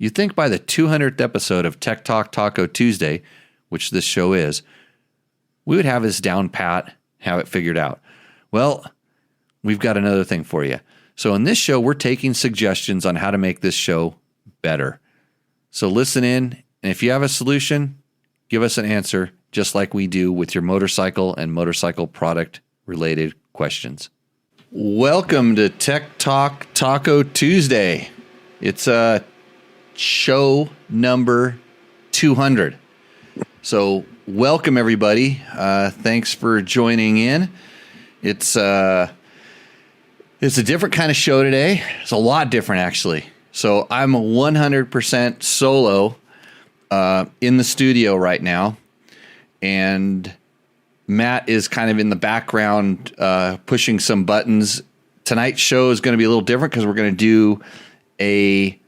You'd think by the 200th episode of Tech Talk Taco Tuesday, which this show is, we would have this down pat, have it figured out. Well, we've got another thing for you. So in this show, we're taking suggestions on how to make this show better. So listen in, and if you have a solution, give us an answer, just like we do with your motorcycle and motorcycle product related questions. Welcome to Tech Talk Taco Tuesday. It's show number 200. So welcome everybody. Thanks for joining in. It's a different kind of show today. It's a lot different actually. So I'm 100% solo in the studio right now, and Matt is kind of in the background pushing some buttons. Tonight's show is going to be a little different because we're going to do a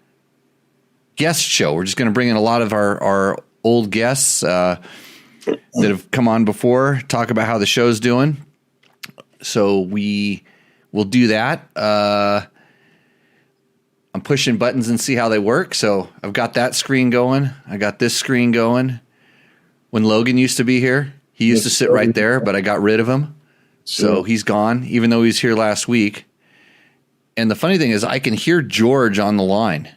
guest show. We're just going to bring in a lot of our old guests that have come on before, talk about how the show's doing. So we will do that. I'm pushing buttons and see how they work. So I've got that screen going. I got this screen going. When Logan used to be here, he used to sit right there, but I got rid of him. So he's gone, even though he was here last week. And the funny thing is I can hear George on the line.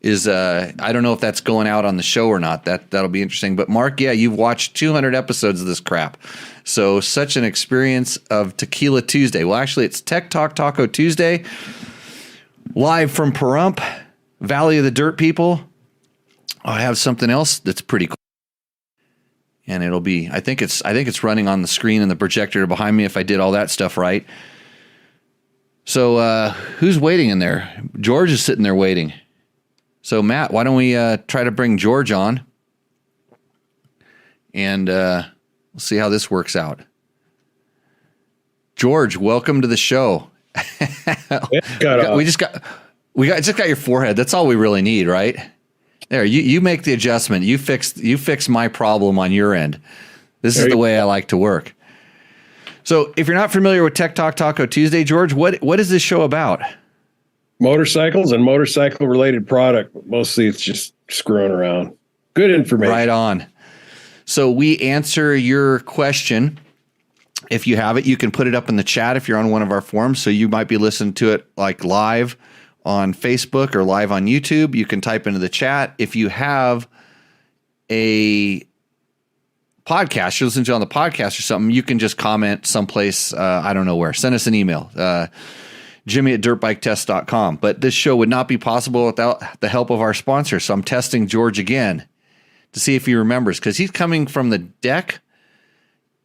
I don't know if that's going out on the show or not. That'll be interesting. But Mark, yeah, you've watched 200 episodes of this crap. So such an experience of Tequila Tuesday. Well, actually, it's Tech Talk Taco Tuesday, live from Pahrump, Valley of the Dirt People. I have something else that's pretty cool. And it'll be, I think it's running on the screen and the projector behind me if I did all that stuff right. So who's waiting in there? George is sitting there waiting. So Matt, why don't we try to bring George on, and we'll see how this works out. George, welcome to the show. We just got your forehead. That's all we really need, right? There, you make the adjustment. You fix my problem on your end. This is the way I like to work. So if you're not familiar with Tech Talk Taco Tuesday, George, what is this show about? Motorcycles and motorcycle related product. Mostly it's just screwing around. Good information. Right on. So we answer your question. If you have it, you can put it up in the chat if you're on one of our forums. So you might be listening to it like live on Facebook or live on YouTube. You can type into the chat. If you have a podcast, you listen to it on the podcast or something, you can just comment someplace, I don't know where. Send us an email, Jimmy@dirtbiketest.com. But this show would not be possible without the help of our sponsor. So I'm testing George again to see if he remembers, because he's coming from the deck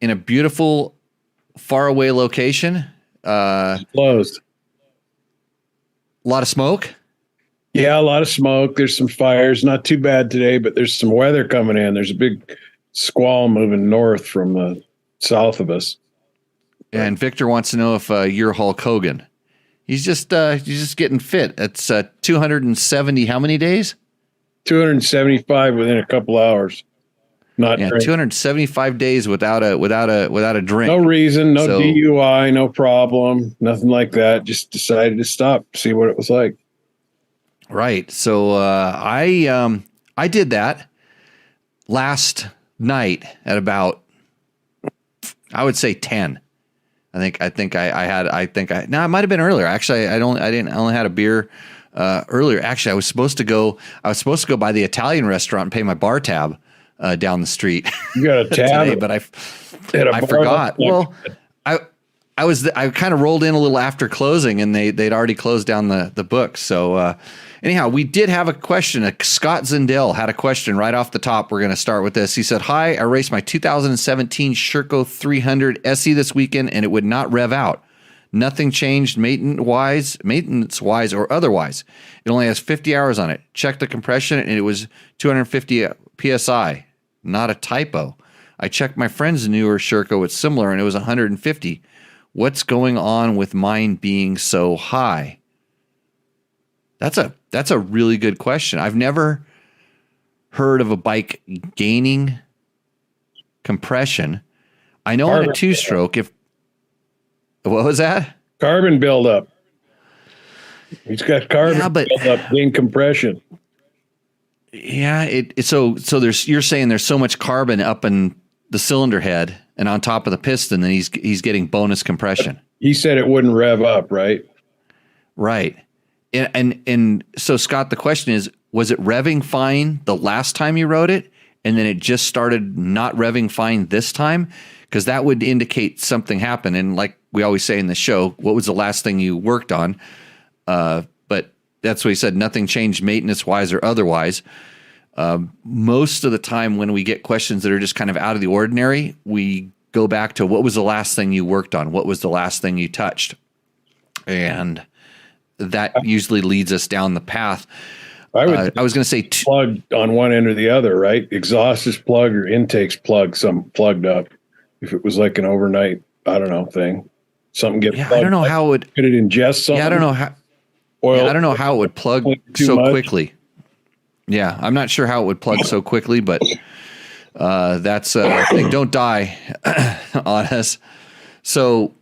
in a beautiful, faraway location. Closed. A lot of smoke? Yeah, a lot of smoke. There's some fires. Not too bad today, but there's some weather coming in. There's a big squall moving north from south of us. And Victor wants to know if you're Hulk Hogan. He's just getting fit. It's 270. How many days? 275 within a couple hours. 275 days without a drink. No reason, no DUI, no problem, nothing like that. Just decided to stop, see what it was like. Right. So I did that last night at about, I would say 10. It might have been earlier. Actually, I only had a beer earlier. Actually, I was supposed to go by the Italian restaurant and pay my bar tab down the street. You got a tab today, but I forgot. Well, I kind of rolled in a little after closing, and they'd already closed down the book. So anyhow, we did have a question. Scott Zindel had a question right off the top. We're going to start with this. He said, "Hi, I raced my 2017 Sherco 300 SE this weekend, and it would not rev out. Nothing changed maintenance wise or otherwise. It only has 50 hours on it. Checked the compression, and it was 250 PSI. Not a typo. I checked my friend's newer Sherco. It's similar, and it was 150. What's going on with mine being so high?" That's a really good question. I've never heard of a bike gaining compression. I know on a two-stroke, what was that? Carbon buildup. He's got carbon built up in compression. Yeah, you're saying there's so much carbon up in the cylinder head and on top of the piston that he's getting bonus compression. He said it wouldn't rev up, right? Right. And so Scott, the question is, was it revving fine the last time you rode it and then it just started not revving fine this time? Because that would indicate something happened. And like we always say in the show, what was the last thing you worked on? But that's what he said. Nothing changed maintenance wise or otherwise. Most of the time when we get questions that are just kind of out of the ordinary, we go back to what was the last thing you worked on? What was the last thing you touched? And that usually leads us down the path. I was going to say plugged on one end or the other, right? Exhaust is plugged or intake's plugged, something plugged up. If it was like an overnight, I don't know, thing, something get plugged. I don't know how it would. Could it ingest something? Yeah, I don't know how. I don't know how it would plug so quickly. Yeah, I'm not sure how it would plug so quickly, but that's a thing. Don't die on us. So,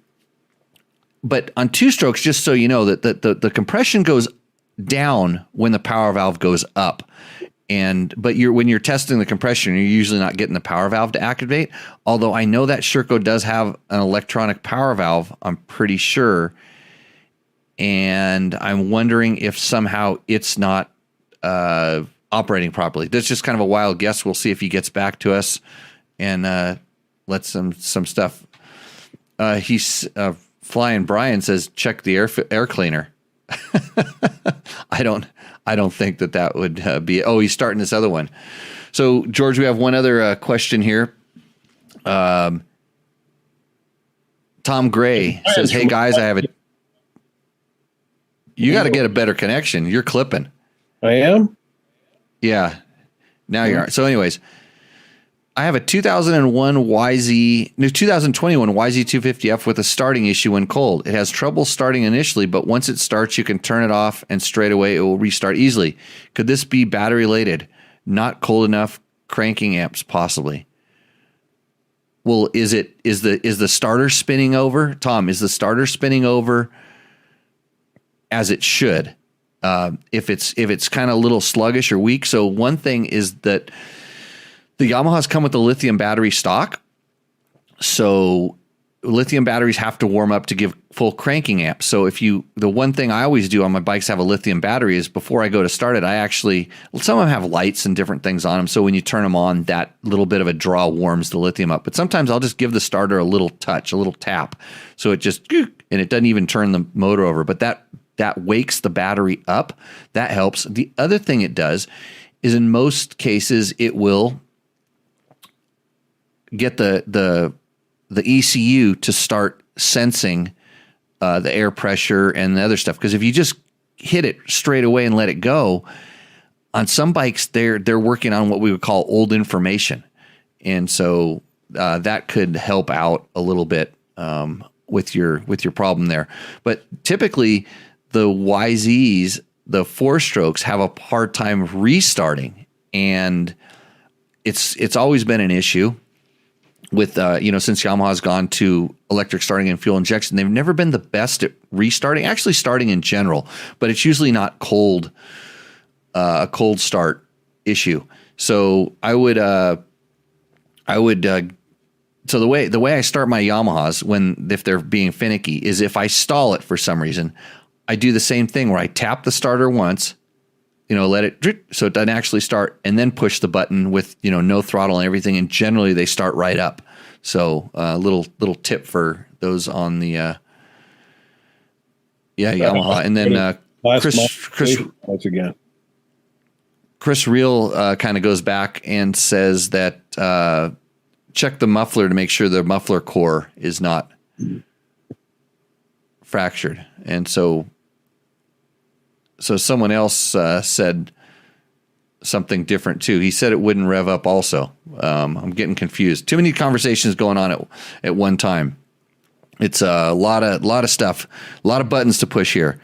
but on two strokes, just so you know, that the compression goes down when the power valve goes up. But when you're testing the compression, you're usually not getting the power valve to activate. Although I know that Sherco does have an electronic power valve, I'm pretty sure. And I'm wondering if somehow it's not operating properly. That's just kind of a wild guess. We'll see if he gets back to us and let some stuff. He's Flying Brian says check the air cleaner. I don't think that would be. Oh, he's starting this other one. So George, we have one other question here. Tom Gray says, "Hey guys, I have a." You got to get a better connection. You're clipping. I am? Yeah. Now you are. So anyways, I have a 2021 YZ250F with a starting issue when cold. It has trouble starting initially, but once it starts, you can turn it off and straight away it will restart easily. Could this be battery related? Not cold enough cranking amps possibly. Well, is the starter spinning over? Tom, is the starter spinning over as it should? If it's kind of a little sluggish or weak. So one thing is that the Yamahas come with a lithium battery stock. So lithium batteries have to warm up to give full cranking amps. So the one thing I always do on my bikes have a lithium battery is before I go to start it, some of them have lights and different things on them. So when you turn them on, that little bit of a draw warms the lithium up. But sometimes I'll just give the starter a little touch, a little tap. So it just, and it doesn't even turn the motor over, but that wakes the battery up. That helps. The other thing it does is in most cases, it will get the ECU to start sensing the air pressure and the other stuff. Because if you just hit it straight away and let it go, on some bikes they're working on what we would call old information, and so that could help out a little bit with your problem there. But typically, the YZs, the 4-strokes, have a hard time restarting, and it's always been an issue. With since Yamaha's gone to electric starting and fuel injection, they've never been the best at restarting. Actually, starting in general, but it's usually not a cold start issue. So I would. So the way I start my Yamahas if they're being finicky is if I stall it for some reason, I do the same thing where I tap the starter once. Let it so it doesn't actually start, and then push the button with no throttle and everything, and generally they start right up. So little tip for those on the Yamaha, and then Chris Reel kind of goes back and says that check the muffler to make sure the muffler core is not fractured, and so someone else said something different too. He said it wouldn't rev up also. I'm getting confused. Too many conversations going on at one time. It's a lot of stuff, a lot of buttons to push here.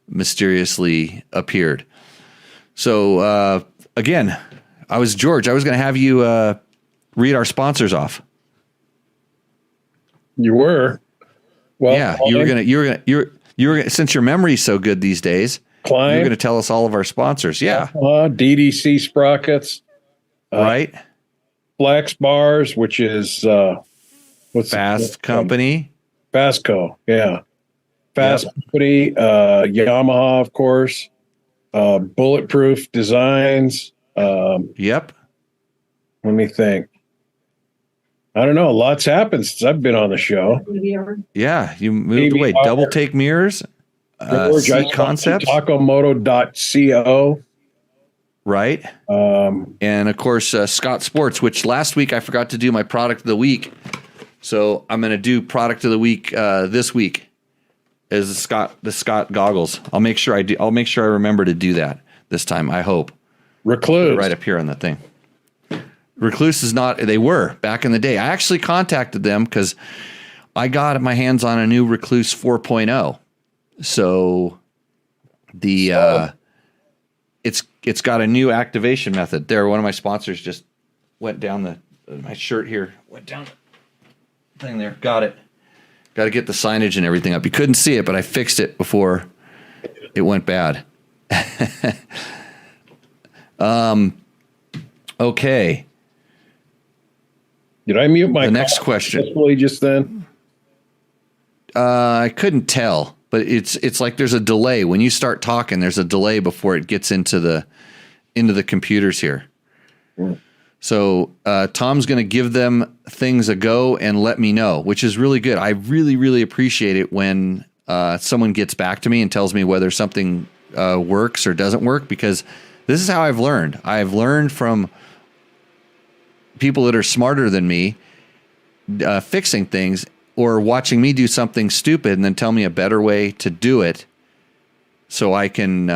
Mysteriously appeared. So again, George. I was going to have you read our sponsors off. You were. Well, Yeah, you were gonna, since your memory's so good these days, Climb. you're gonna tell us all of our sponsors. Yeah. DDC Sprockets. Right. Flex Bars, which is what's Fasst Company. Fastco, yeah. Fasst Company, Yamaha, of course. Bulletproof Designs. Yep. Let me think. I don't know. Lots happened since I've been on the show. Yeah, you moved away. Double take mirrors. Seat Concepts. Tacomoto.co. Right. And of course, Scott Sports, which last week I forgot to do my product of the week. So I'm going to do product of the week this week is the Scott goggles. I'll make sure I do. I'll make sure I remember to do that this time. I hope. Recluse. Right up here on the thing. Recluse is not, they were back in the day. I actually contacted them because I got my hands on a new Recluse 4.0. So it's got a new activation method. There, one of my sponsors just went down my shirt here, went down the thing there. Got it. Got to get the signage and everything up. You couldn't see it, but I fixed it before it went bad. Okay. Did I mute my the next question? Just then? I couldn't tell, but it's like there's a delay. When you start talking, there's a delay before it gets into the computers here. Mm. So Tom's going to give them things a go and let me know, which is really good. I really, really appreciate it when someone gets back to me and tells me whether something works or doesn't work, because this is how I've learned. I've learned from people that are smarter than me fixing things, or watching me do something stupid and then tell me a better way to do it so I can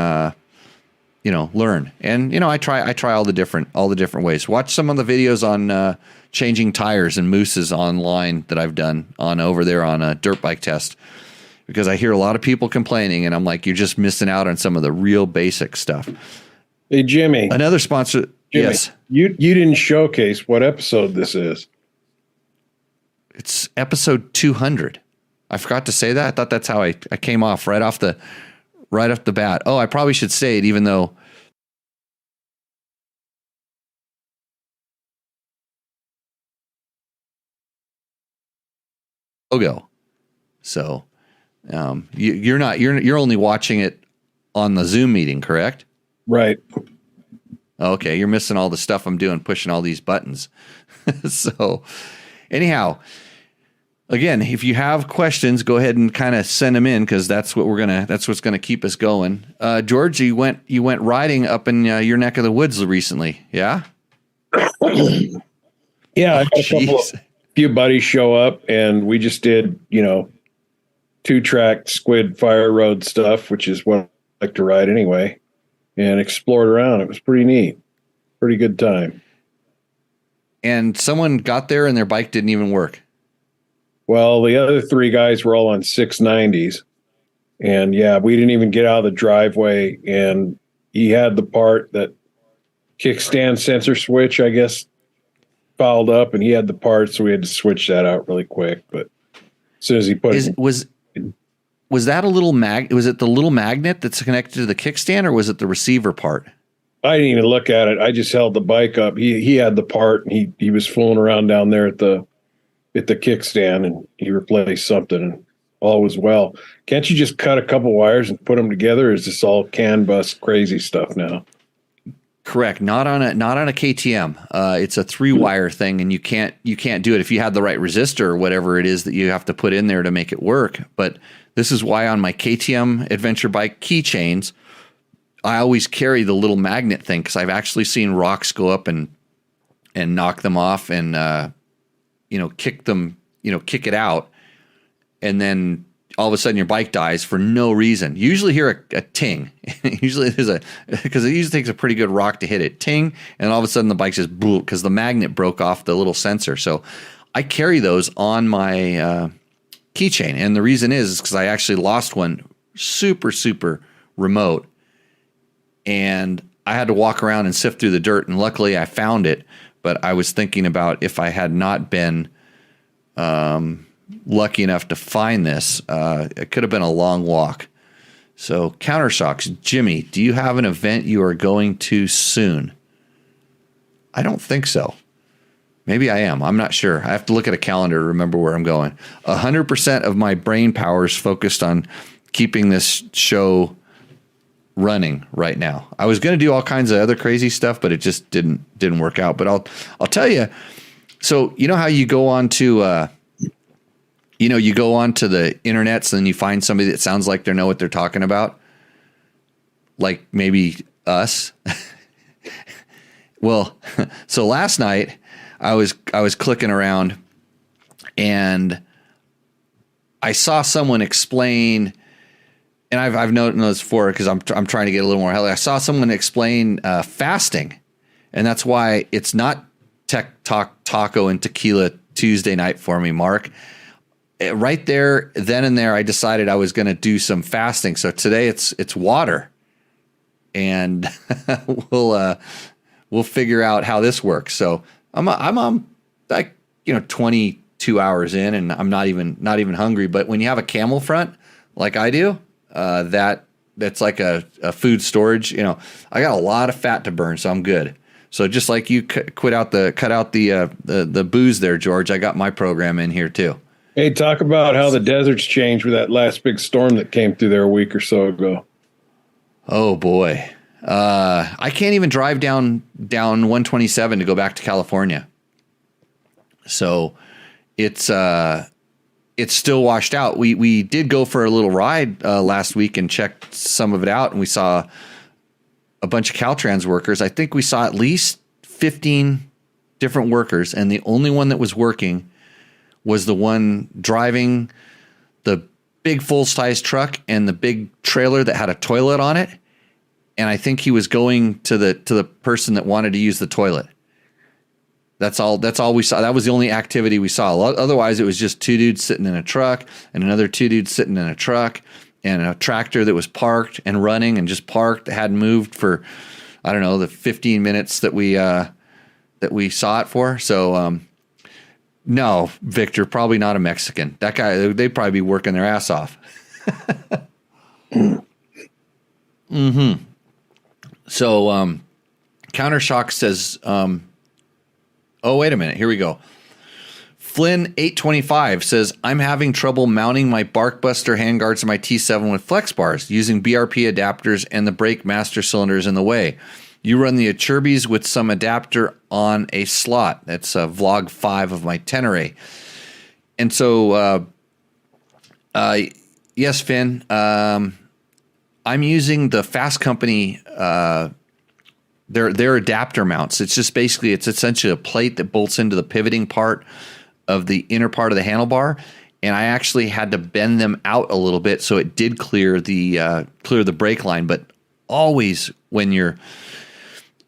learn. And I try all the different ways. Watch some of the videos on changing tires and mooses online that I've done on over there on a dirt bike test, because I hear a lot of people complaining and I'm like, you're just missing out on some of the real basic stuff. Hey, Jimmy. Another sponsor. Jimmy, yes. You didn't showcase what episode this is. It's episode 200. I forgot to say that. I thought that's how I came off right off the bat. Oh, I probably should say it, even though logo. So you're only watching it on the Zoom meeting, correct? Right. Okay, you're missing all the stuff I'm doing, pushing all these buttons. So anyhow, again, if you have questions, go ahead and kind of send them in, because that's what's gonna keep us going. George, you went riding up in your neck of the woods recently, yeah? Yeah, I had a few buddies show up, and we just did 2-track squid fire road stuff, which is what I like to ride anyway, and explored around. It was pretty neat. Pretty good time. And someone got there and their bike didn't even work. Well, the other 3 guys were all on 690s. And yeah, we didn't even get out of the driveway. And he had the part that kickstand sensor switch, I guess, fouled up, and he had the part, so we had to switch that out really quick. But as soon as he put it, was that a little was it the little magnet that's connected to the kickstand, or was it the receiver part? I didn't even look at it. I just held the bike up. He had the part, and he was fooling around down there at the kickstand, and he replaced something, and all was well. Can't you just cut a couple wires and put them together? Or is this all CAN bus crazy stuff now? Correct. Not on a KTM. It's a 3-wire thing, and you can't do it if you had the right resistor or whatever it is that you have to put in there to make it work. But this is why on my KTM adventure bike keychains, I always carry the little magnet thing, because I've actually seen rocks go up and knock them off and kick it out, and then all of a sudden your bike dies for no reason. You usually hear a ting. Usually there's because it usually takes a pretty good rock to hit it. Ting, and all of a sudden the bike just boom, because the magnet broke off the little sensor. So I carry those on my keychain, and the reason is because I actually lost one super, super remote, and I had to walk around and sift through the dirt, and luckily I found it. But I was thinking about if I had not been lucky enough to find this. It could have been a long walk. So Countershocks, Jimmy, do you have an event you are going to soon? I don't think so. Maybe I am. I'm not sure. I have to look at a calendar to remember where I'm going. 100% of my brain power is focused on keeping this show running right now. I was going to do all kinds of other crazy stuff, but it just didn't work out. But I'll tell you. So you know how you go on to you go onto the internets and you find somebody that sounds like they know what they're talking about, like maybe us. Well, so last night I was clicking around and I saw someone explain, and I've noticed this before because I'm trying to get a little more healthy. I saw someone explain fasting, and that's why it's not Tech Talk Taco and Tequila Tuesday night for me, Mark. Right there, then and there, I decided I was going to do some fasting. So today it's water, and we'll figure out how this works. So I'm on like 22 hours in, and I'm not even hungry. But when you have a camel front like I do, that's like a food storage. I got a lot of fat to burn, so I'm good. So just like you cut out the booze there, George, I got my program in here too. Hey, talk about how the desert's changed with that last big storm that came through there a week or so ago. Oh boy. I can't even drive down 127 to go back to California. So it's still washed out. We did go for a little ride last week and checked some of it out, and we saw a bunch of Caltrans workers. I think we saw at least 15 different workers, and the only one that was working was the one driving the big full-size truck and the big trailer that had a toilet on it. And I think he was going to the person that wanted to use the toilet. That's all we saw. That was the only activity we saw. Otherwise, it was just two dudes sitting in a truck and another two dudes sitting in a truck and a tractor that was parked and running and just parked, hadn't moved for, I don't know, the 15 minutes that we saw it for. So, no, Victor, probably not a Mexican. That guy, they'd probably be working their ass off. Mm-hmm. So, Countershock says, oh, wait a minute. Here we go. Flynn825 says, I'm having trouble mounting my Barkbuster handguards in my T7 with flex bars using BRP adapters and the brake master cylinders in the way. You run the Acerbis with some adapter on a slot. That's vlog 5 of my Tenere. And so, yes, Finn, I'm using the Fasst Company, their adapter mounts. It's essentially a plate that bolts into the pivoting part of the inner part of the handlebar. And I actually had to bend them out a little bit so it did clear the brake line. But always when you're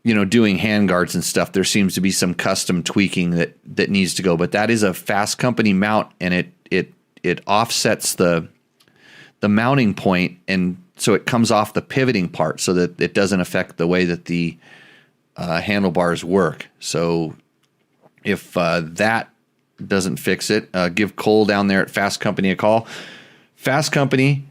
doing handguards and stuff, there seems to be some custom tweaking that needs to go. But that is a Fasst Company mount, and it offsets the mounting point, and so it comes off the pivoting part so that it doesn't affect the way that the handlebars work. So if that doesn't fix it, give Cole down there at Fasst Company a call. Fasst Company,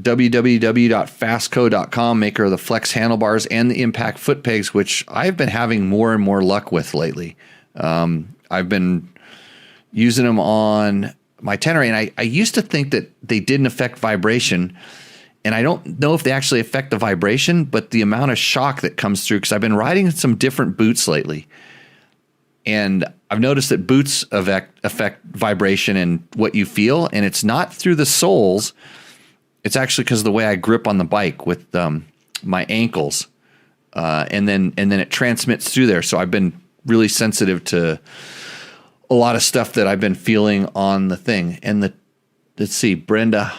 www.fastco.com, maker of the flex handlebars and the impact foot pegs, which I've been having more and more luck with lately. I've been using them on my Tenere, and I used to think that they didn't affect vibration, and I don't know if they actually affect the vibration, but the amount of shock that comes through, because I've been riding some different boots lately, and I've noticed that boots affect vibration and what you feel, and it's not through the soles. It's actually because of the way I grip on the bike with my ankles, and then it transmits through there. So I've been really sensitive to a lot of stuff that I've been feeling on the thing. And let's see, Brenda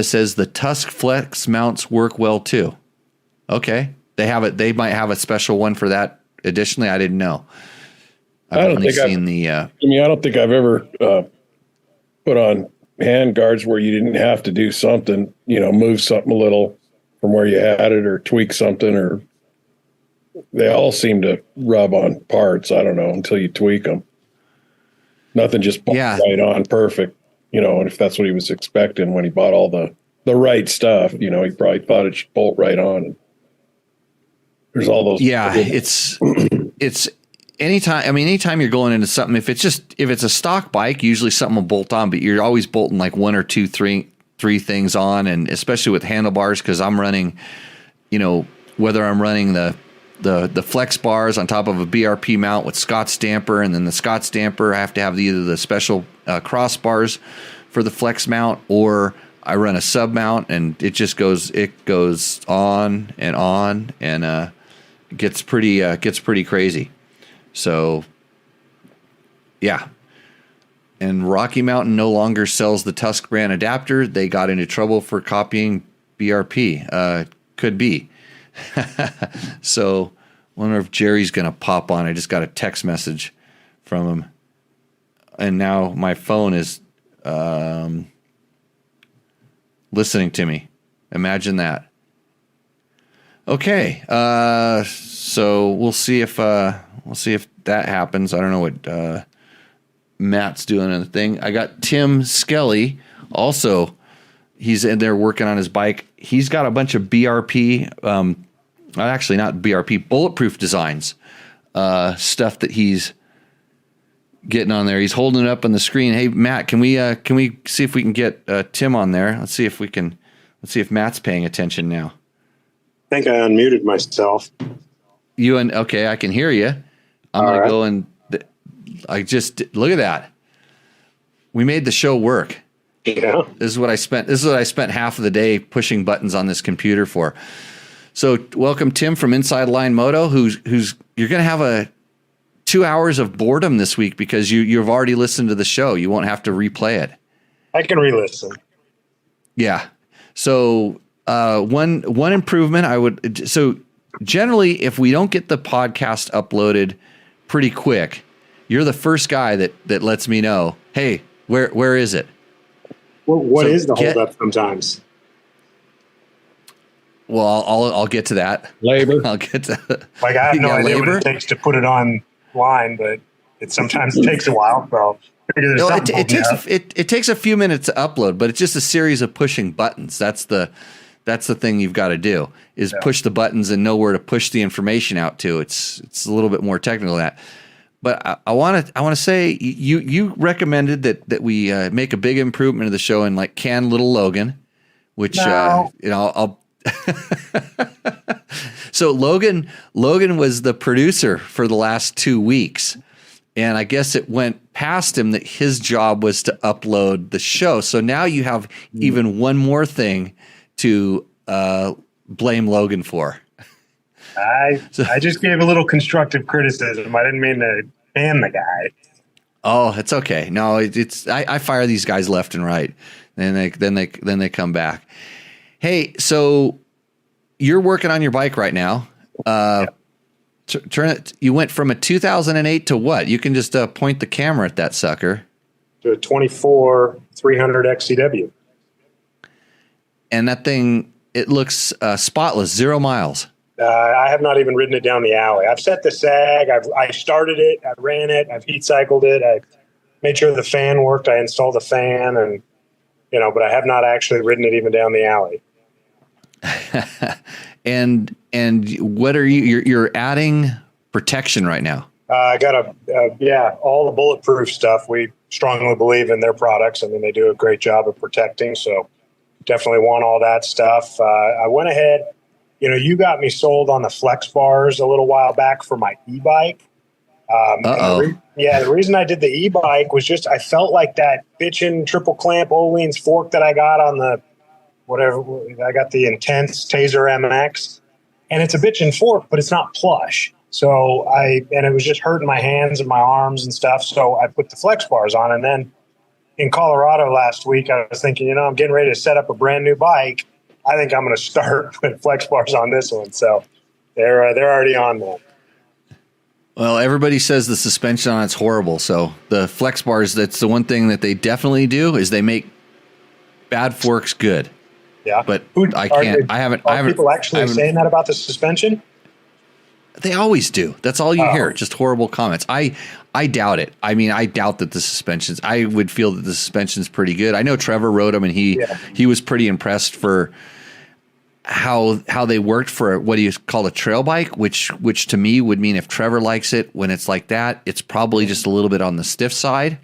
says the Tusk Flex mounts work well too. Okay, they have it. They might have a special one for that. Additionally, I didn't know. I don't think I've ever put on hand guards where you didn't have to do something, move something a little from where you had it or tweak something, or they all seem to rub on parts. I don't know, until you tweak them. Nothing just bolts right on perfect, and if that's what he was expecting when he bought all the right stuff, he probably thought it should bolt right on. There's all those. Yeah, it's anytime you're going into something, if it's a stock bike, usually something will bolt on, but you're always bolting like one or two, three things on, and especially with handlebars, because I'm running, whether I'm running the flex bars on top of a BRP mount with Scott's damper, and then the Scott's damper, I have to have either the special crossbars for the flex mount, or I run a sub mount, and it goes on, and gets pretty crazy. So, yeah. And Rocky Mountain no longer sells the Tusk brand adapter. They got into trouble for copying BRP. Could be. So, wonder if Jerry's going to pop on. I just got a text message from him. And now my phone is listening to me. Imagine that. Okay. So we'll see if that happens. I don't know what Matt's doing in the thing. I got Tim Skelly also. He's in there working on his bike. He's got a bunch of BRP, actually not BRP, bulletproof designs, stuff that he's getting on there. He's holding it up on the screen. Hey Matt, can we see if we can get Tim on there? Let's see if Matt's paying attention now. I think I unmuted myself. Okay, I can hear you. I'm going to go and I just look at that. We made the show work. Yeah. This is what I spent half of the day pushing buttons on this computer for. So welcome Tim from Inside Line Moto, who's you're going to have 2 hours of boredom this week because you've already listened to the show. You won't have to replay it. I can re-listen. Yeah. So one improvement so generally if we don't get the podcast uploaded pretty quick, you're the first guy that lets me know, hey, where is it? Well, what is the holdup sometimes? Well, I'll get to that. Labor. I'll get to like I have no idea what it takes to put it online, but it sometimes takes a while. So it takes a few minutes to upload, but it's just a series of pushing buttons. That's the thing you've got to do is push the buttons and know where to push the information out to. It's a little bit more technical than that. But I want to say you recommended that we make a big improvement of the show and like can little Logan, which I'll. So Logan was the producer for the last 2 weeks, and I guess it went past him that his job was to upload the show. So now you have even one more thing to blame Logan for. I just gave a little constructive criticism. I didn't mean to ban the guy. Oh, it's okay. No, I fire these guys left and right, and then they come back. Hey, so you're working on your bike right now. Turn it. You went from a 2008 to what? You can just point the camera at that sucker. To a 24 300 XCW. And that thing, it looks spotless, 0 miles. I have not even ridden it down the alley. I've set the sag. I started it. I ran it. I've heat cycled it. I made sure the fan worked. I installed a fan, and but I have not actually ridden it even down the alley. And what are you're adding protection right now? I got all the bulletproof stuff. We strongly believe in their products. I mean, they do a great job of protecting. So definitely want all that stuff. I went ahead. You got me sold on the flex bars a little while back for my e-bike. The reason I did the e-bike was just I felt like that bitchin' triple clamp Olean's fork that I got on the I got the Intense Taser MX, and it's a bitchin' fork, but it's not plush. So it was just hurting my hands and my arms and stuff. So I put the flex bars on, and then in Colorado last week, I was thinking, I'm getting ready to set up a brand new bike. I think I'm going to start putting flex bars on this one. So they're already on there. Well, everybody says the suspension on it's horrible. So the flex bars, that's the one thing that they definitely do is they make bad forks good. Yeah, but I can't. I haven't. People actually saying that about the suspension? They always do. That's all you hear. Just horrible comments. I I doubt it. I mean, I doubt that the suspensions. I would feel that the suspension's pretty good. I know Trevor rode them, and he was pretty impressed for how they worked for what he called a trail bike, which to me would mean if Trevor likes it when it's like that, it's probably just a little bit on the stiff side.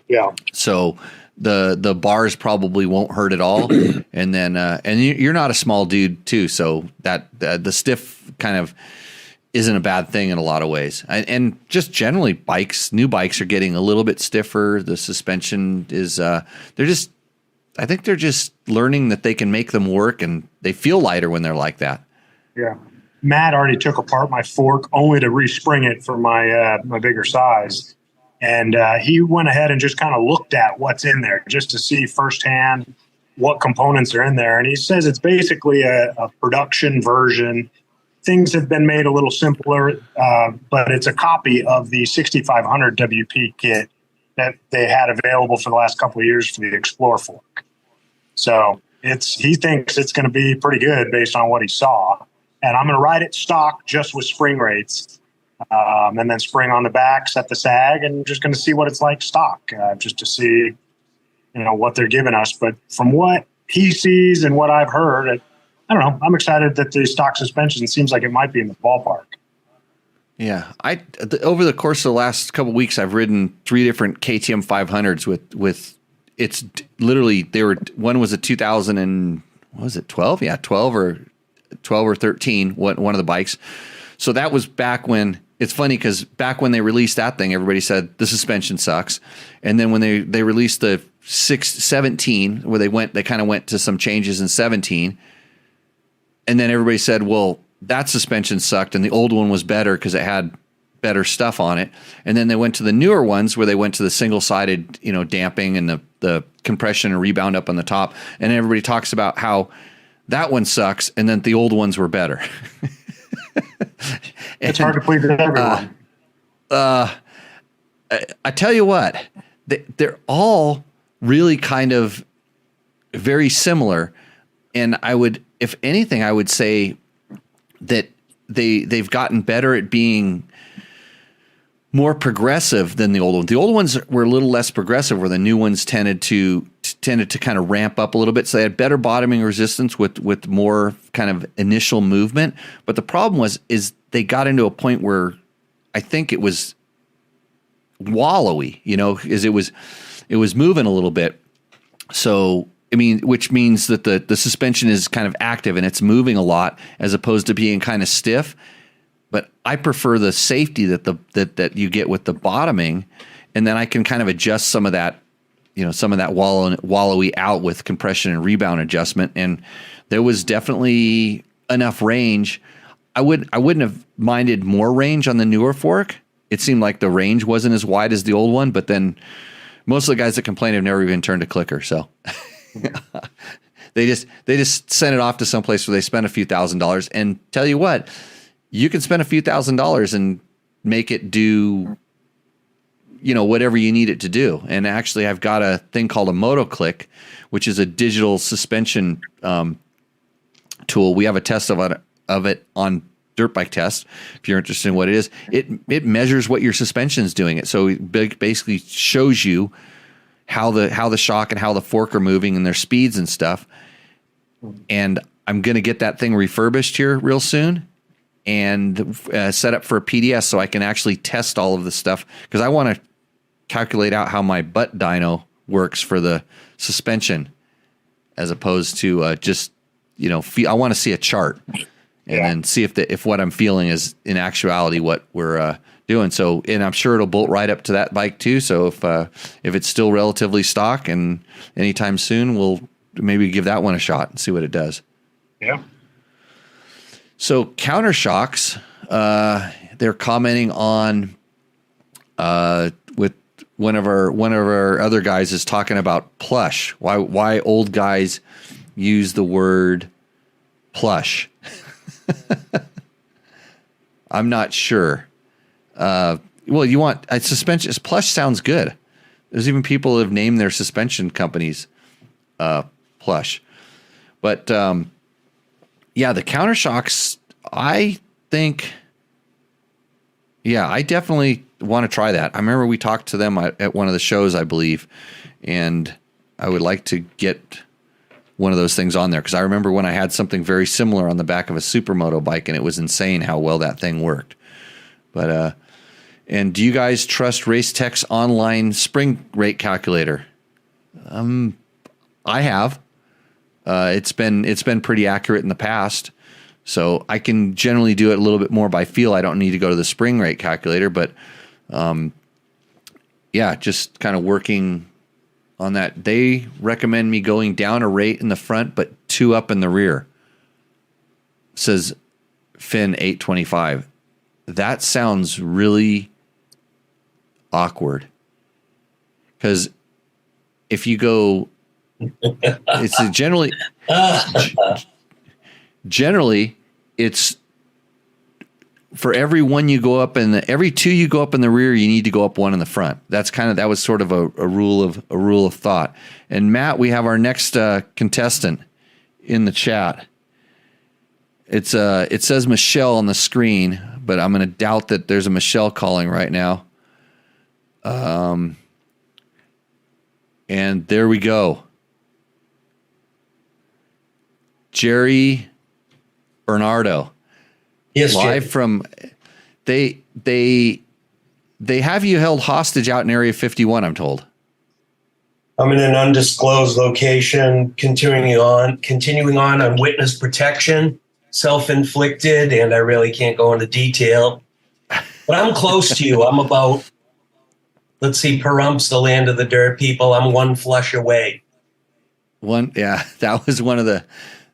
Yeah. So the bars probably won't hurt at all, and then and you're not a small dude too, so that the stiff kind of isn't a bad thing in a lot of ways. And just generally, new bikes are getting a little bit stiffer. The suspension is I think they're just learning that they can make them work, and they feel lighter when they're like that. Yeah. Matt already took apart my fork only to respring it for my bigger size. And he went ahead and just kind of looked at what's in there just to see firsthand what components are in there. And he says it's basically a production version. Things have been made a little simpler, but it's a copy of the 6500 WP kit that they had available for the last couple of years for the Explorer fork. So he thinks it's going to be pretty good based on what he saw. And I'm going to ride it stock just with spring rates, and then spring on the back, set the sag, and just going to see what it's like stock, just to see, what they're giving us. But from what he sees and what I've heard, I don't know. I'm excited that the stock suspension seems like it might be in the ballpark. Yeah, over the course of the last couple of weeks, I've ridden 3 different KTM 500s with it's literally one was a 2000 and what was it 12? Yeah, 12 or 13. One of the bikes. So that was back when. It's funny because back when they released that thing, everybody said the suspension sucks, and then when they released the 17, where they kind of went to some changes in 17, and then everybody said, well, that suspension sucked and the old one was better because it had better stuff on it. And then they went to the newer ones where they went to the single-sided, damping and the compression and rebound up on the top. And everybody talks about how that one sucks and then the old ones were better. It's hard to please everyone. I tell you what, they're all really kind of very similar. And if anything, I would say that they've gotten better at being more progressive than the old ones. The old ones were a little less progressive, where the new ones tended to kind of ramp up a little bit. So they had better bottoming resistance with more kind of initial movement. But the problem is they got into a point where I think it was wallowy, because it was moving a little bit. So which means that the suspension is kind of active and it's moving a lot as opposed to being kind of stiff. But I prefer the safety that you get with the bottoming, and then I can kind of adjust some of that, some of that wallowy out with compression and rebound adjustment. And there was definitely enough range. I wouldn't have minded more range on the newer fork. It seemed like the range wasn't as wide as the old one, but then most of the guys that complain have never even turned a clicker. So they just sent it off to someplace where they spent a few $1,000s, and tell you what, you can spend a few $1,000s and make it do, whatever you need it to do. And actually, I've got a thing called a Moto Click, which is a digital suspension tool. We have a test of it on Dirt Bike Test. If you're interested in what it is, it measures what your suspension is doing. So it basically shows you how the shock and how the fork are moving and their speeds and stuff. And I'm going to get that thing refurbished here real soon and set up for a PDS so I can actually test all of this stuff, because I want to calculate out how my butt dyno works for the suspension as opposed to just, I want to see a chart and then see if what I'm feeling is in actuality what we're doing. So, and I'm sure it'll bolt right up to that bike too. So if it's still relatively stock and anytime soon, we'll maybe give that one a shot and see what it does. Yeah. So counter shocks, they're commenting on with one of our other guys is talking about plush. Why old guys use the word plush. I'm not sure. Well, you want a suspension. Plush sounds good. There's even people who have named their suspension companies plush. But yeah, the counter shocks, I think. Yeah, I definitely want to try that. I remember we talked to them at one of the shows, I believe, and I would like to get one of those things on there because I remember when I had something very similar on the back of a supermoto bike, and it was insane how well that thing worked. But and do you guys trust Racetech's online spring rate calculator? I have. It's been pretty accurate in the past, so I can generally do it a little bit more by feel. I don't need to go to the spring rate calculator, but yeah, just kind of working on that. They recommend me going down a rate in the front, but 2 up in the rear. Says Finn 825. That sounds really awkward because if you go, it's generally it's for every 1 you go up and every 2 you go up in the rear, you need to go up 1 in the front. That was sort of a rule of thought. And Matt, we have our next contestant in the chat. It says Michelle on the screen, but I'm going to doubt that there's a Michelle calling right now. And there we go. Jerry Bernardo. Yes, live Jerry. From they have you held hostage out in Area 51, I'm told. I'm in an undisclosed location, continuing on witness protection, self-inflicted, and I really can't go into detail. But I'm close to you. I'm about, let's see, Pahrumps, the land of the dirt people. I'm 1 flush away. That was one of the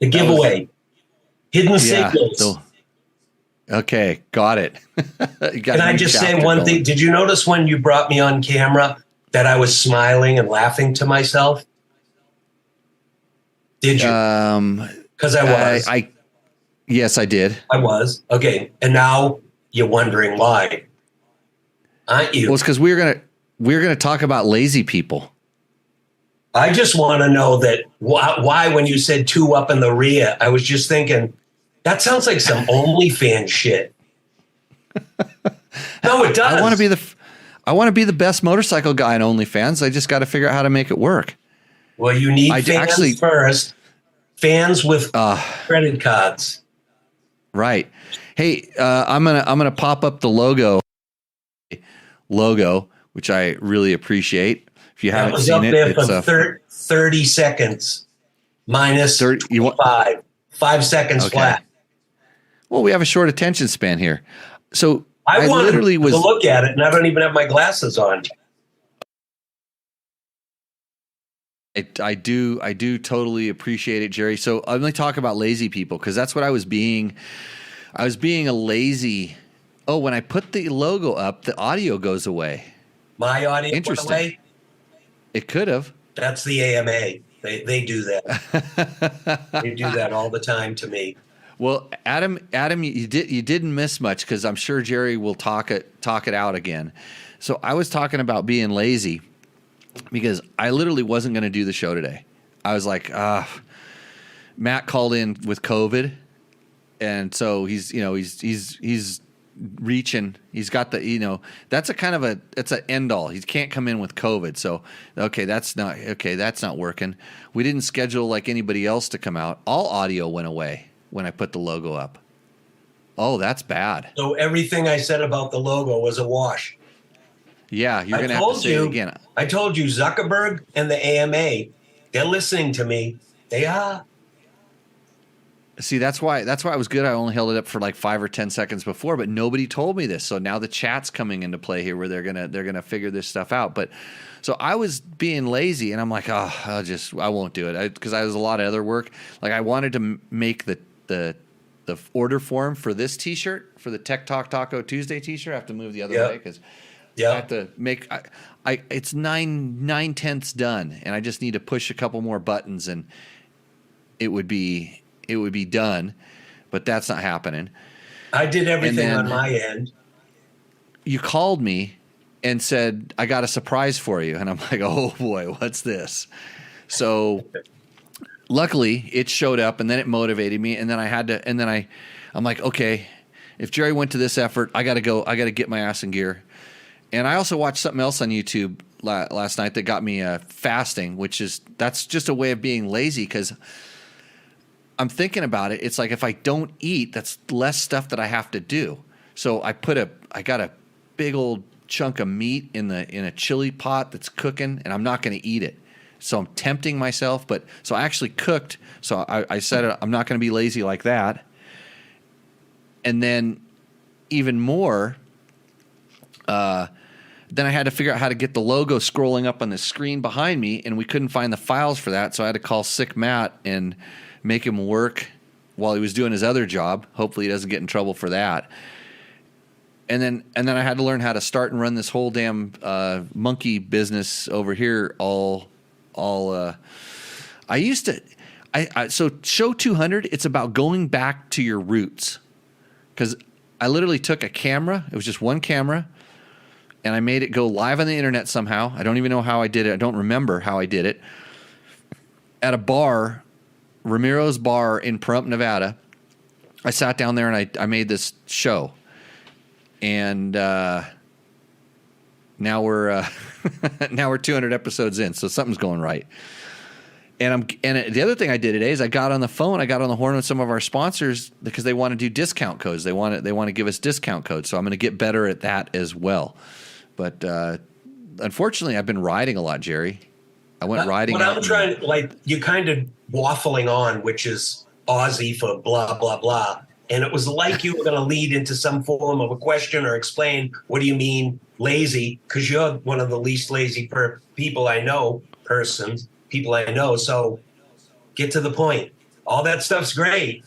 giveaway. Hidden signals. Okay, got it. Can I just say one thing? Did you notice when you brought me on camera that I was smiling and laughing to myself? Did you? Because I was. Yes, I did. I was. Okay. And now you're wondering why, aren't you? Well, it's because we're gonna talk about lazy people. I just want to know that why when you said 2 up in the rear, I was just thinking, that sounds like some OnlyFans shit. No, it does. I want to be the best motorcycle guy in OnlyFans. I just got to figure out how to make it work. Well, you need fans first. Fans with credit cards. Right. Hey, I'm gonna pop up the logo, which I really appreciate. If you haven't seen it, it's for 30 seconds minus 25. 5 seconds flat. Well, we have a short attention span here, so I literally was to look at it, and I don't even have my glasses on. I do totally appreciate it, Jerry. So I'm going to talk about lazy people because that's what I was being. I was being a lazy. Oh, when I put the logo up, the audio goes away. My audio went away? It could have. That's the AMA. They do that. They do that all the time to me. Well, Adam, you didn't miss much because I'm sure Jerry will talk it out again. So I was talking about being lazy because I literally wasn't going to do the show today. I was like, Matt called in with COVID, and so he's reaching. He's got the that's it's an end all. He can't come in with COVID. So that's not working. We didn't schedule like anybody else to come out. All audio went away when I put the logo up. Oh, that's bad. So everything I said about the logo was a wash. Yeah, you're going to have to say it again. I told you, Zuckerberg and the AMA, they're listening to me. They are. See, that's why it was good. I only held it up for like 5 or 10 seconds before, but nobody told me this. So now the chat's coming into play here where they're gonna figure this stuff out. But so I was being lazy, and I'm like, I won't do it because I was a lot of other work. Like I wanted to make the order form for this T-shirt, for the Tech Talk Taco Tuesday T-shirt. I have to move the other way because I have to make. It's 9/10 done, and I just need to push a couple more buttons, and it would be done, but that's not happening. I did everything on my end. You called me and said, I got a surprise for you. And I'm like, oh boy, what's this? So luckily it showed up, and then it motivated me. And then I'm like, okay, if Jerry went to this effort, I got to get my ass in gear. And I also watched something else on YouTube last night that got me fasting, that's just a way of being lazy, because I'm thinking about it. It's like if I don't eat, that's less stuff that I have to do. So I got a big old chunk of meat in a chili pot that's cooking, and I'm not going to eat it. So I'm tempting myself, so I actually cooked. So I said I'm not going to be lazy like that. And then even more, then I had to figure out how to get the logo scrolling up on the screen behind me, and we couldn't find the files for that. So I had to call Sick Matt and make him work while he was doing his other job. Hopefully he doesn't get in trouble for that. And then I had to learn how to start and run this whole damn monkey business over here. So show 200, it's about going back to your roots. Because I literally took a camera. It was just one camera. And I made it go live on the internet somehow. I don't even know how I did it. I don't remember how I did it. At a bar, Ramiro's Bar in Pahrump, Nevada. I sat down there and I made this show. And now we're 200 episodes in, so something's going right. And the other thing I did today is I got on the phone. I got on the horn with some of our sponsors because they want to do discount codes. They want to give us discount codes. So I'm going to get better at that as well. But unfortunately, I've been riding a lot, Jerry. I went riding. But I'm trying, like, you're kind of waffling on, which is Aussie for blah, blah, blah. And it was like you were going to lead into some form of a question or explain, what do you mean lazy? Because you're one of the least lazy people I know. So get to the point. All that stuff's great.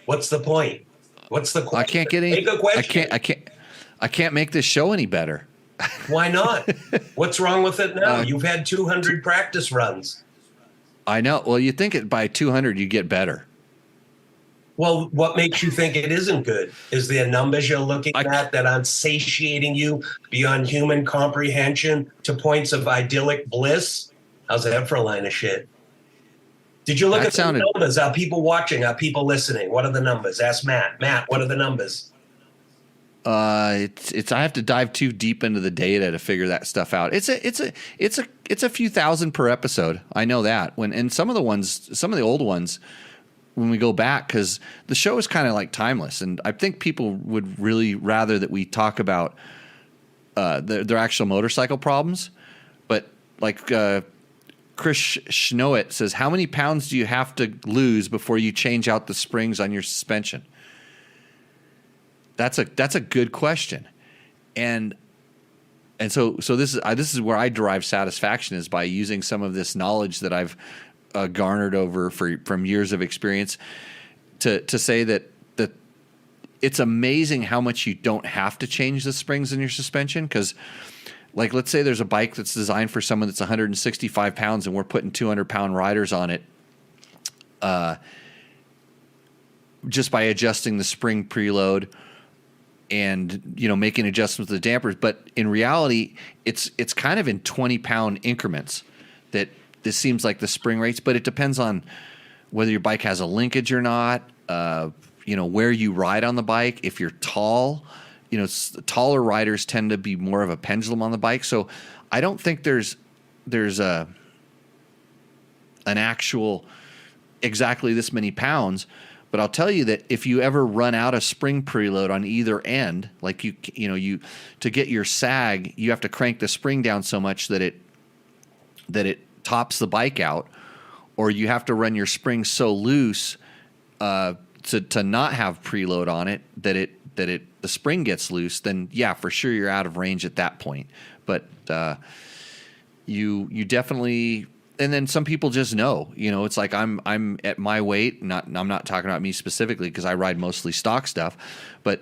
What's the point? What's the question? I can't get any. Make a question. I can't make this show any better. Why not? What's wrong with it now? You've had 200 practice runs. I know. Well, you think it by 200 you get better. Well, what makes you think it isn't good? Is there numbers you're looking at that aren't satiating you beyond human comprehension to points of idyllic bliss? How's that for a line of shit? Did you look at the numbers? Are people watching? Are people listening? What are the numbers? Ask Matt. Matt, what are the numbers? I have to dive too deep into the data to figure that stuff out. It's a few thousand per episode. I know that. Some of the old ones, when we go back, because the show is kind of like timeless, and I think people would really rather that we talk about their actual motorcycle problems. But like Chris Schnowit says, how many pounds do you have to lose before you change out the springs on your suspension? That's a good question, and so this is where I derive satisfaction, is by using some of this knowledge that I've garnered from years of experience to say that it's amazing how much you don't have to change the springs in your suspension. Because, like, let's say there's a bike that's designed for someone that's 165 pounds and we're putting 200-pound riders on it, just by adjusting the spring preload and, making adjustments to the dampers. But in reality, it's kind of in 20-pound increments that this seems like the spring rates. But it depends on whether your bike has a linkage or not, where you ride on the bike. If you're tall, taller riders tend to be more of a pendulum on the bike. So I don't think there's an actual exactly this many pounds. But I'll tell you that if you ever run out of spring preload on either end, like you to get your sag, you have to crank the spring down so much that it tops the bike out, or you have to run your spring so loose to not have preload on it that the spring gets loose. Then yeah, for sure you're out of range at that point. But you definitely. And then some people just know, it's like I'm at my weight. I'm not talking about me specifically because I ride mostly stock stuff, but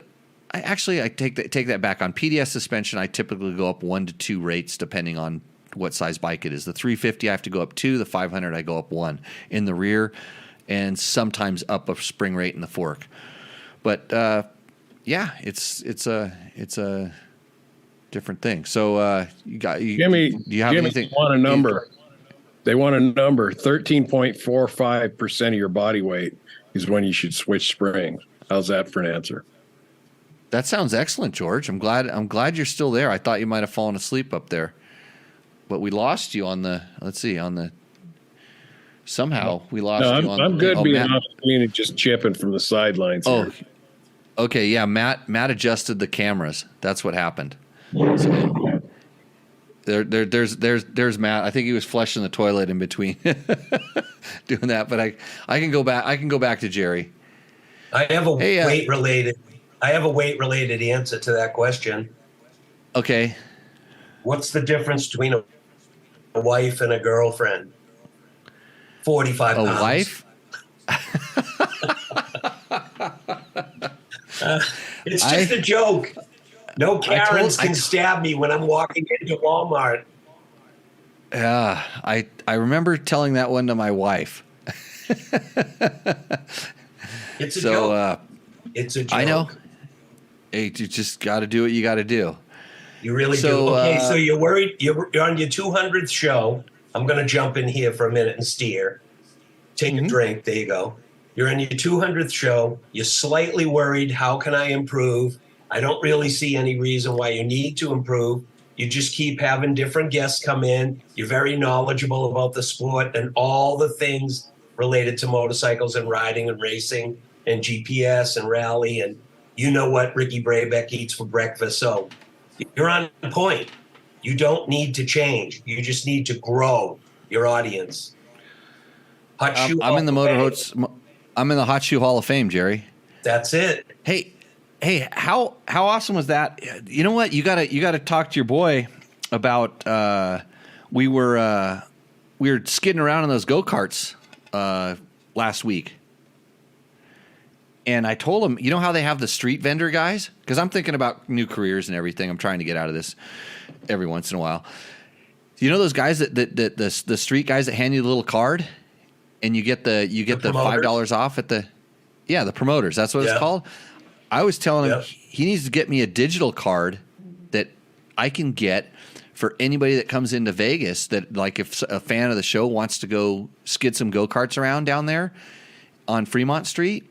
I take that back. On PDS suspension, I typically go up 1 to 2 rates depending on what size bike it is. The 350 I have to go up 2. The 500 I go up 1 in the rear, and sometimes up a spring rate in the fork. But yeah, it's a different thing. So Jimmy, do you have anything? Want a number? They want a number. 13.45% of your body weight is when you should switch springs. How's that for an answer? That sounds excellent, George. I'm glad you're still there. I thought you might have fallen asleep up there, but we lost you on the. Let's see on the. Somehow we lost you on. I'm good being Matt, off screen and just chipping from the sidelines. Here. Okay, yeah. Matt adjusted the cameras. That's what happened. So there's Matt. I think he was flushing the toilet in between doing that. But I can go back. I can go back to Jerry. I have a weight related answer to that question. Okay. What's the difference between a wife and a girlfriend? 45 pounds. A wife? It's just a joke. No Karens can stab me when I'm walking into Walmart. Yeah, I remember telling that one to my wife. It's a joke. It's a joke. I know. Hey, you just got to do what you got to do. You really do. Okay, so you're worried. You're on your 200th show. I'm going to jump in here for a minute and steer. Take a drink. There you go. You're on your 200th show. You're slightly worried. How can I improve? I don't really see any reason why you need to improve. You just keep having different guests come in. You're very knowledgeable about the sport and all the things related to motorcycles and riding and racing and GPS and rally. And you know what Ricky Brabeck eats for breakfast. So you're on point. You don't need to change. You just need to grow your audience. I'm in the I'm in the Hot Shoe Hall of Fame, Jerry. That's it. Hey, how awesome was that? You know what? You gotta talk to your boy about. We were skidding around in those go-karts last week, and I told him, you know how they have the street vendor guys? Because I'm thinking about new careers and everything. I'm trying to get out of this every once in a while. You know those guys that the street guys that hand you the little card, and you get the $5 off at the promoters. That's what it's called. I was telling him he needs to get me a digital card that I can get for anybody that comes into Vegas. That, like, if a fan of the show wants to go skid some go-karts around down there on Fremont Street,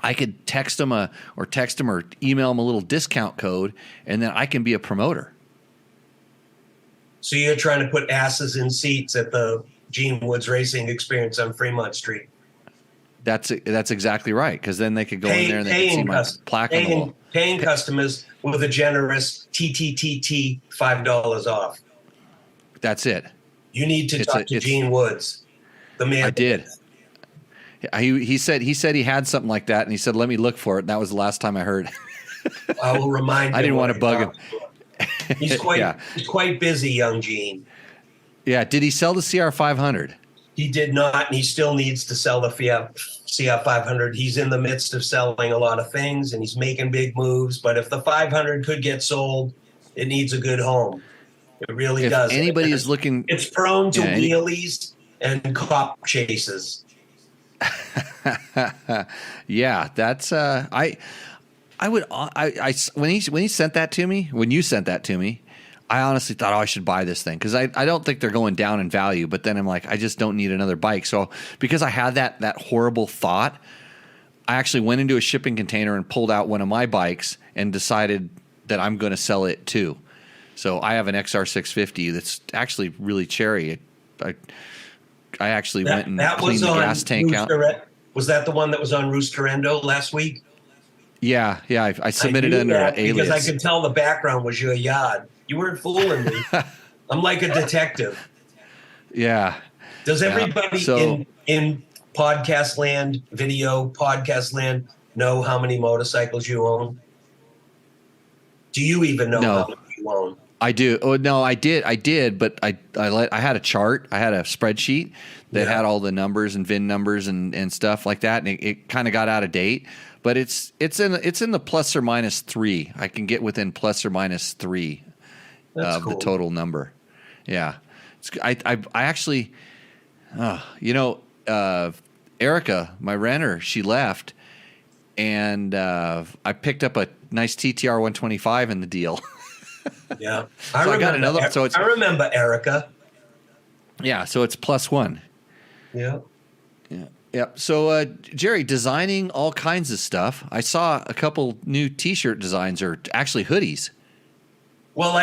I could text him or email him a little discount code, and then I can be a promoter. So you're trying to put asses in seats at the Gene Woods Racing Experience on Fremont Street. That's exactly right, because then they could go in there and they could see my plaque on the wall. Paying customers with a generous TTTT $5 off. That's it. You need to talk to Gene Woods, the man. I did. He said he had something like that, and he said, "Let me look for it." And that was the last time I heard. I will remind. I didn't want to bug him. He's quite busy, young Gene. Yeah. Did he sell the CR500? He did not, and he still needs to sell the CR500. He's in the midst of selling a lot of things, and he's making big moves. But if the 500 could get sold, it needs a good home. It really does. If anybody is looking, it's prone to wheelies and cop chases. Yeah, that's when you sent that to me, I honestly thought, I should buy this thing, because I don't think they're going down in value. But then I'm like, I just don't need another bike. So because I had that horrible thought, I actually went into a shipping container and pulled out one of my bikes and decided that I'm going to sell it too. So I have an XR650 that's actually really cherry. I actually went and cleaned the gas tank out. Was that the one that was on Roosterendo last week? Yeah. I submitted under an alias. Because I could tell the background was your yard. You weren't fooling me. I'm like a detective. Yeah. Does everybody in podcast land, video podcast land, know how many motorcycles you own? Do you even know how many you own? I do. Oh no, I did, but I had a chart. I had a spreadsheet that had all the numbers and VIN numbers and stuff like that, and it kind of got out of date. But it's in the plus or minus 3. I can get within plus or minus 3 of the total number. Yeah, I actually, Erica, my renter, she left, and I picked up a nice TTR 125 in the deal. Yeah, I got another. I remember Erica. Yeah, so it's plus 1. Yeah. Yep. So, Jerry, designing all kinds of stuff. I saw a couple new T-shirt designs, or actually hoodies. Well,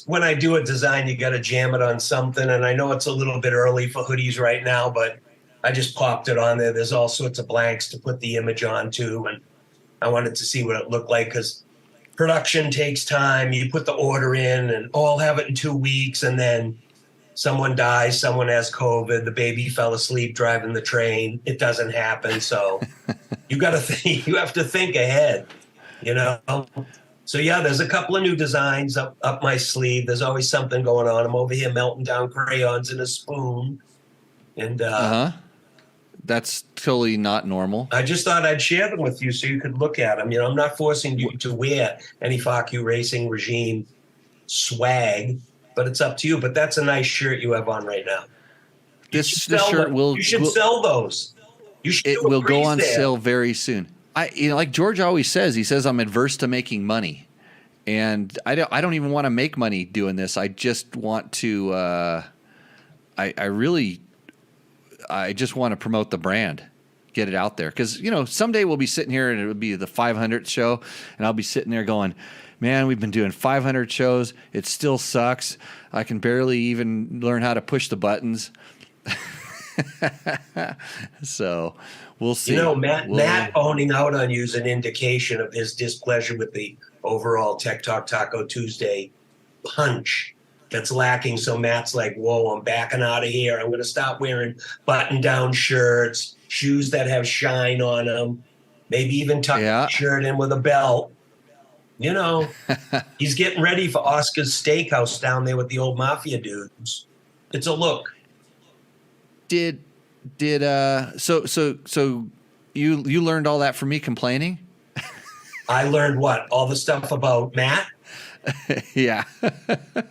when I do a design, you got to jam it on something. And I know it's a little bit early for hoodies right now, but I just popped it on there. There's all sorts of blanks to put the image onto. And I wanted to see what it looked like because production takes time. You put the order in and I'll have it in 2 weeks. And then someone dies, someone has COVID, the baby fell asleep driving the train. It doesn't happen. So you have to think ahead, you know? So yeah, there's a couple of new designs up my sleeve. There's always something going on. I'm over here melting down crayons in a spoon. And that's totally not normal. I just thought I'd share them with you so you could look at them. You know, I'm not forcing you to wear any Fuck You Racing Regime swag, but it's up to you. But that's a nice shirt you have on right now. This shirt you should sell those. It will go on sale very soon. Like George always says, he says I'm adverse to making money, and I don't even want to make money doing this. I just want to. I just want to promote the brand, get it out there, because someday we'll be sitting here and it'll be the 500th show, and I'll be sitting there going, man, we've been doing 500 shows. It still sucks. I can barely even learn how to push the buttons. So we'll see. Matt owning out on you is an indication of his displeasure with the overall Tech Talk Taco Tuesday punch that's lacking. So Matt's like, whoa, I'm backing out of here. I'm going to stop wearing button-down shirts, shoes that have shine on them, maybe even tuck the shirt in with a belt. He's getting ready for Oscar's Steakhouse down there with the old mafia dudes. It's a look. So you learned all that from me complaining? I learned what? All the stuff about Matt? Yeah.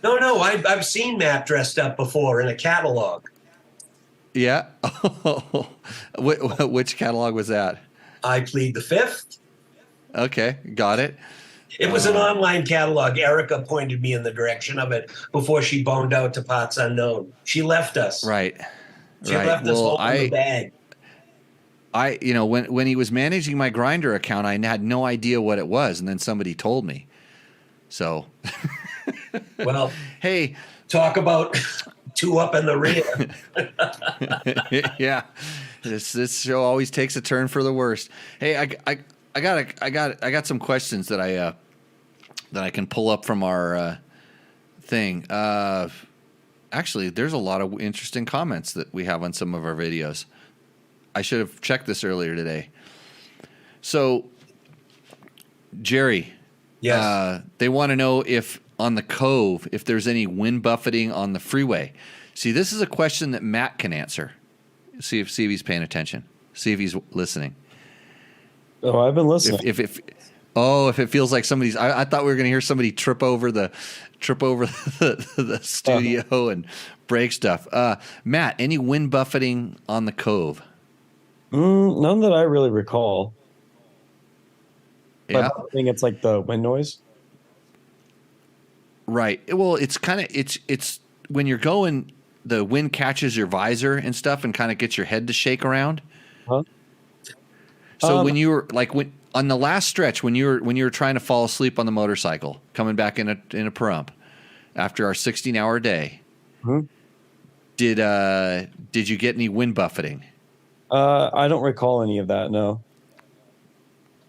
No, I've seen Matt dressed up before in a catalog. Yeah. Which catalog was that? I Plead the Fifth. Okay, got it. It was an online catalog. Erica pointed me in the direction of it before she boned out to Parts Unknown. She left us. Right. She left us holding the bag. When he was managing my Grindr account, I had no idea what it was, and then somebody told me. So, well, hey, talk about two up in the rear. Yeah, this show always takes a turn for the worst. Hey, I got some questions that I can pull up from our thing. Actually, there's a lot of interesting comments that we have on some of our videos. I should have checked this earlier today. So, Jerry, yes, they want to know if on the Cove, if there's any wind buffeting on the freeway. See, this is a question that Matt can answer. See if he's paying attention. See if he's listening. Oh, I've been listening. If it feels like somebody's, I thought we were going to hear somebody trip over the studio and break stuff. Matt, any wind buffeting on the Cove? None that I really recall. Yeah, I think it's like the wind noise. Right. Well, it's kind of it's when you're going, the wind catches your visor and stuff, and kind of gets your head to shake around. Huh? So when you were on the last stretch, when you were trying to fall asleep on the motorcycle, coming back in a perump after our 16-hour day, did you get any wind buffeting? I don't recall any of that. No.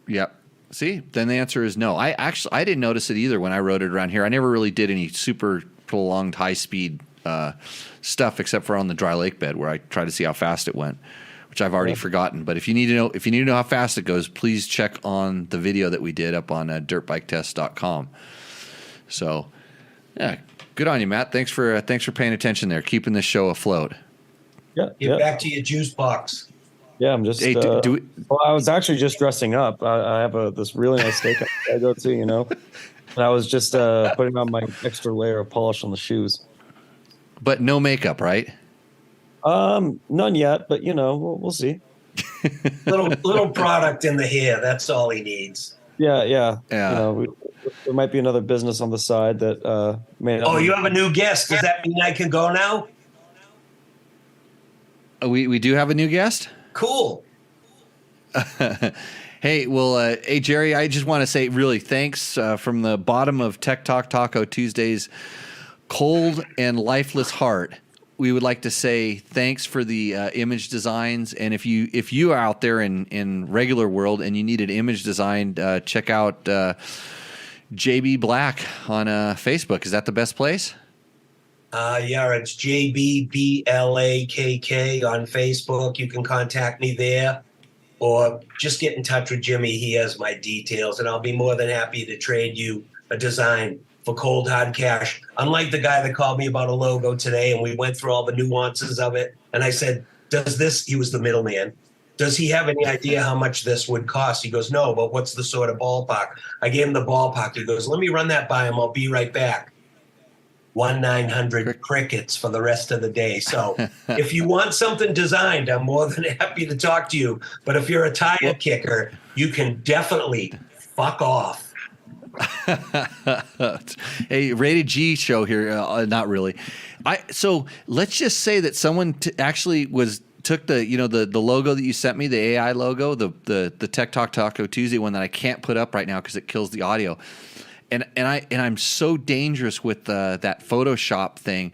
Yep. See, then the answer is no. I didn't notice it either when I rode it around here. I never really did any super prolonged high speed stuff except for on the dry lake bed where I tried to see how fast it went, which I've already forgotten. But if you need to know how fast it goes, please check on the video that we did up on dirtbiketest.com. So, yeah, good on you, Matt. Thanks for paying attention there, keeping this show afloat. Yeah. Get back to your juice box. Yeah, I'm just. Hey, well, I was actually just dressing up. I have this really nice steak I go to, and I was just putting on my extra layer of polish on the shoes. But no makeup, right? None yet, but we'll see. little product in the hair. That's all he needs. Yeah. There might be another business on the side that may. Oh, you have a new guest. Does that mean I can go now? We do have a new guest? Cool. Hey, well, hey, Jerry, I just want to say really thanks from the bottom of Tech Talk Taco Tuesday's cold and lifeless heart. We would like to say thanks for the image designs. And if you are out there in regular world and you need an image designed, check out JB Black on Facebook. Is that the best place? Yeah, it's JBBLAKK on Facebook. You can contact me there. Or just get in touch with Jimmy. He has my details, and I'll be more than happy to trade you a design for cold hard cash. Unlike the guy that called me about a logo today, and we went through all the nuances of it, and I said, does this, he was the middleman, does he have any idea how much this would cost? He goes, no, but what's the sort of ballpark? I gave him the ballpark. He goes, let me run that by him. I'll be right back. 1-900 crickets for the rest of the day. So if you want something designed, I'm more than happy to talk to you. But if you're a tire kicker, you can definitely fuck off. Hey, Rated G show here. Not really. So let's just say that someone actually took the the logo that you sent me, the AI logo, the Tech Talk Taco Tuesday one that I can't put up right now because it kills the audio. And I'm so dangerous with that Photoshop thing.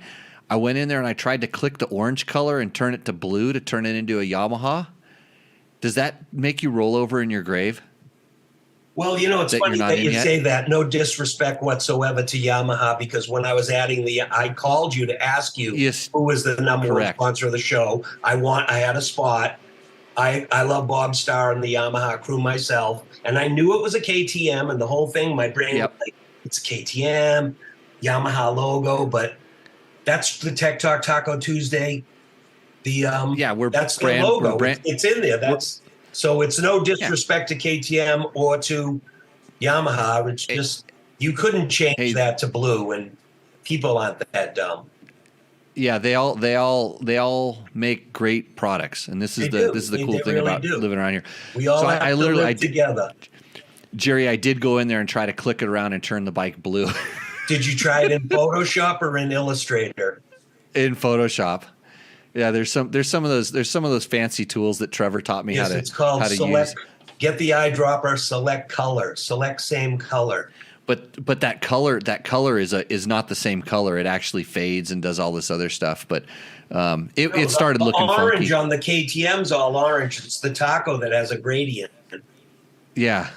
I went in there and I tried to click the orange color and turn it to blue to turn it into a Yamaha. Does that make you roll over in your grave? Well, it's funny that you say that. No disrespect whatsoever to Yamaha, because when I was adding I called you to ask you who was the number one sponsor of the show. I had a spot. I love Bob Starr and the Yamaha crew myself, and I knew it was a KTM and the whole thing. My brain was like, it's a KTM, Yamaha logo, but that's the Tech Talk Taco Tuesday. That's the logo. It's in there. So it's no disrespect to KTM or to Yamaha. It's just you couldn't change that to blue, and people aren't that dumb. Yeah, they all make great products, and this is the cool thing about living around here. We all have to live together. Jerry, I did go in there and try to click it around and turn the bike blue. Did you try it in Photoshop or in Illustrator? In Photoshop. Yeah, there's some of those fancy tools that Trevor taught me how to use. Get the eyedropper, select color, select same color. But that color is not the same color. It actually fades and does all this other stuff. But it started looking orange funky. On the KTM's all orange. It's the taco that has a gradient. Yeah,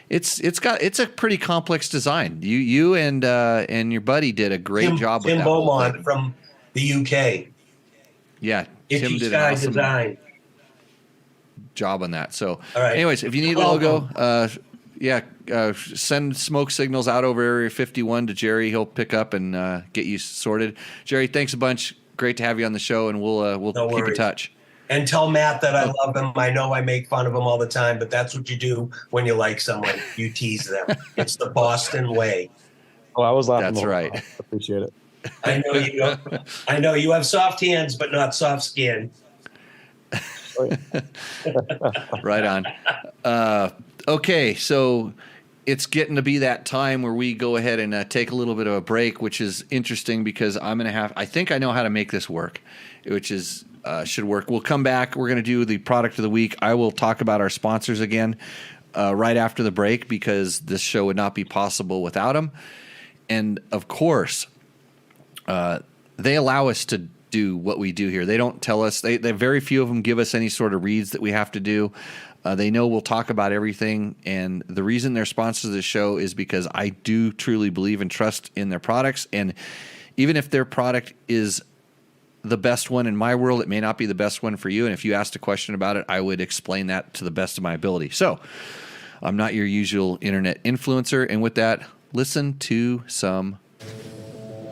it's a pretty complex design. You and your buddy did a great job with that. Tim Beaumont from the UK. Yeah, Tim did an awesome design job on that. So, all right. Anyways, if you need a logo. Send smoke signals out over Area 51 to Jerry. He'll pick up and get you sorted. Jerry, thanks a bunch. Great to have you on the show, and we'll keep in touch. And tell Matt that I love him. I know I make fun of him all the time, but that's what you do when you like someone. You tease them. It's the Boston way. Oh, I was laughing. That's right. I appreciate it. I know you don't. I know you have soft hands, but not soft skin. Right on. Okay, so it's getting to be that time where we go ahead and take a little bit of a break, which is interesting because I think I know how to make this work, which is should work. We'll come back. We're going to do the product of the week. I will talk about our sponsors again right after the break because this show would not be possible without them. And of course, they allow us to do what we do here. They don't tell us. They very few of them give us any sort of reads that we have to do. They know we'll talk about everything, and the reason they're sponsors of the show is because I do truly believe and trust in their products, and even if their product is the best one in my world, it may not be the best one for you, and if you asked a question about it, I would explain that to the best of my ability. So I'm not your usual internet influencer, and with that, listen to some.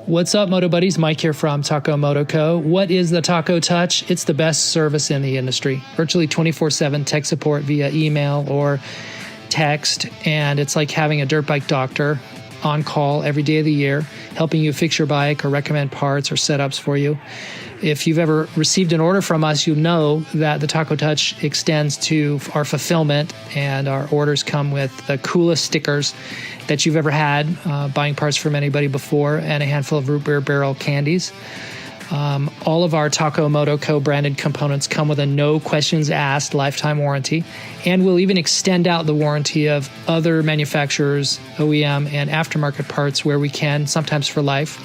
What's up, Moto Buddies? Mike here from Taco Moto Co. What is the Taco Touch? It's the best service in the industry. Virtually 24/7 tech support via email or text, and it's like having a dirt bike doctor on call every day of the year, helping you fix your bike or recommend parts or setups for you. If you've ever received an order from us, you know that the Taco Touch extends to our fulfillment, and our orders come with the coolest stickers that you've ever had, buying parts from anybody before, and a handful of root beer barrel candies. All of our Taco Moto Co. branded components come with a no questions asked lifetime warranty, and we'll even extend out the warranty of other manufacturers, OEM, and aftermarket parts where we can, sometimes for life.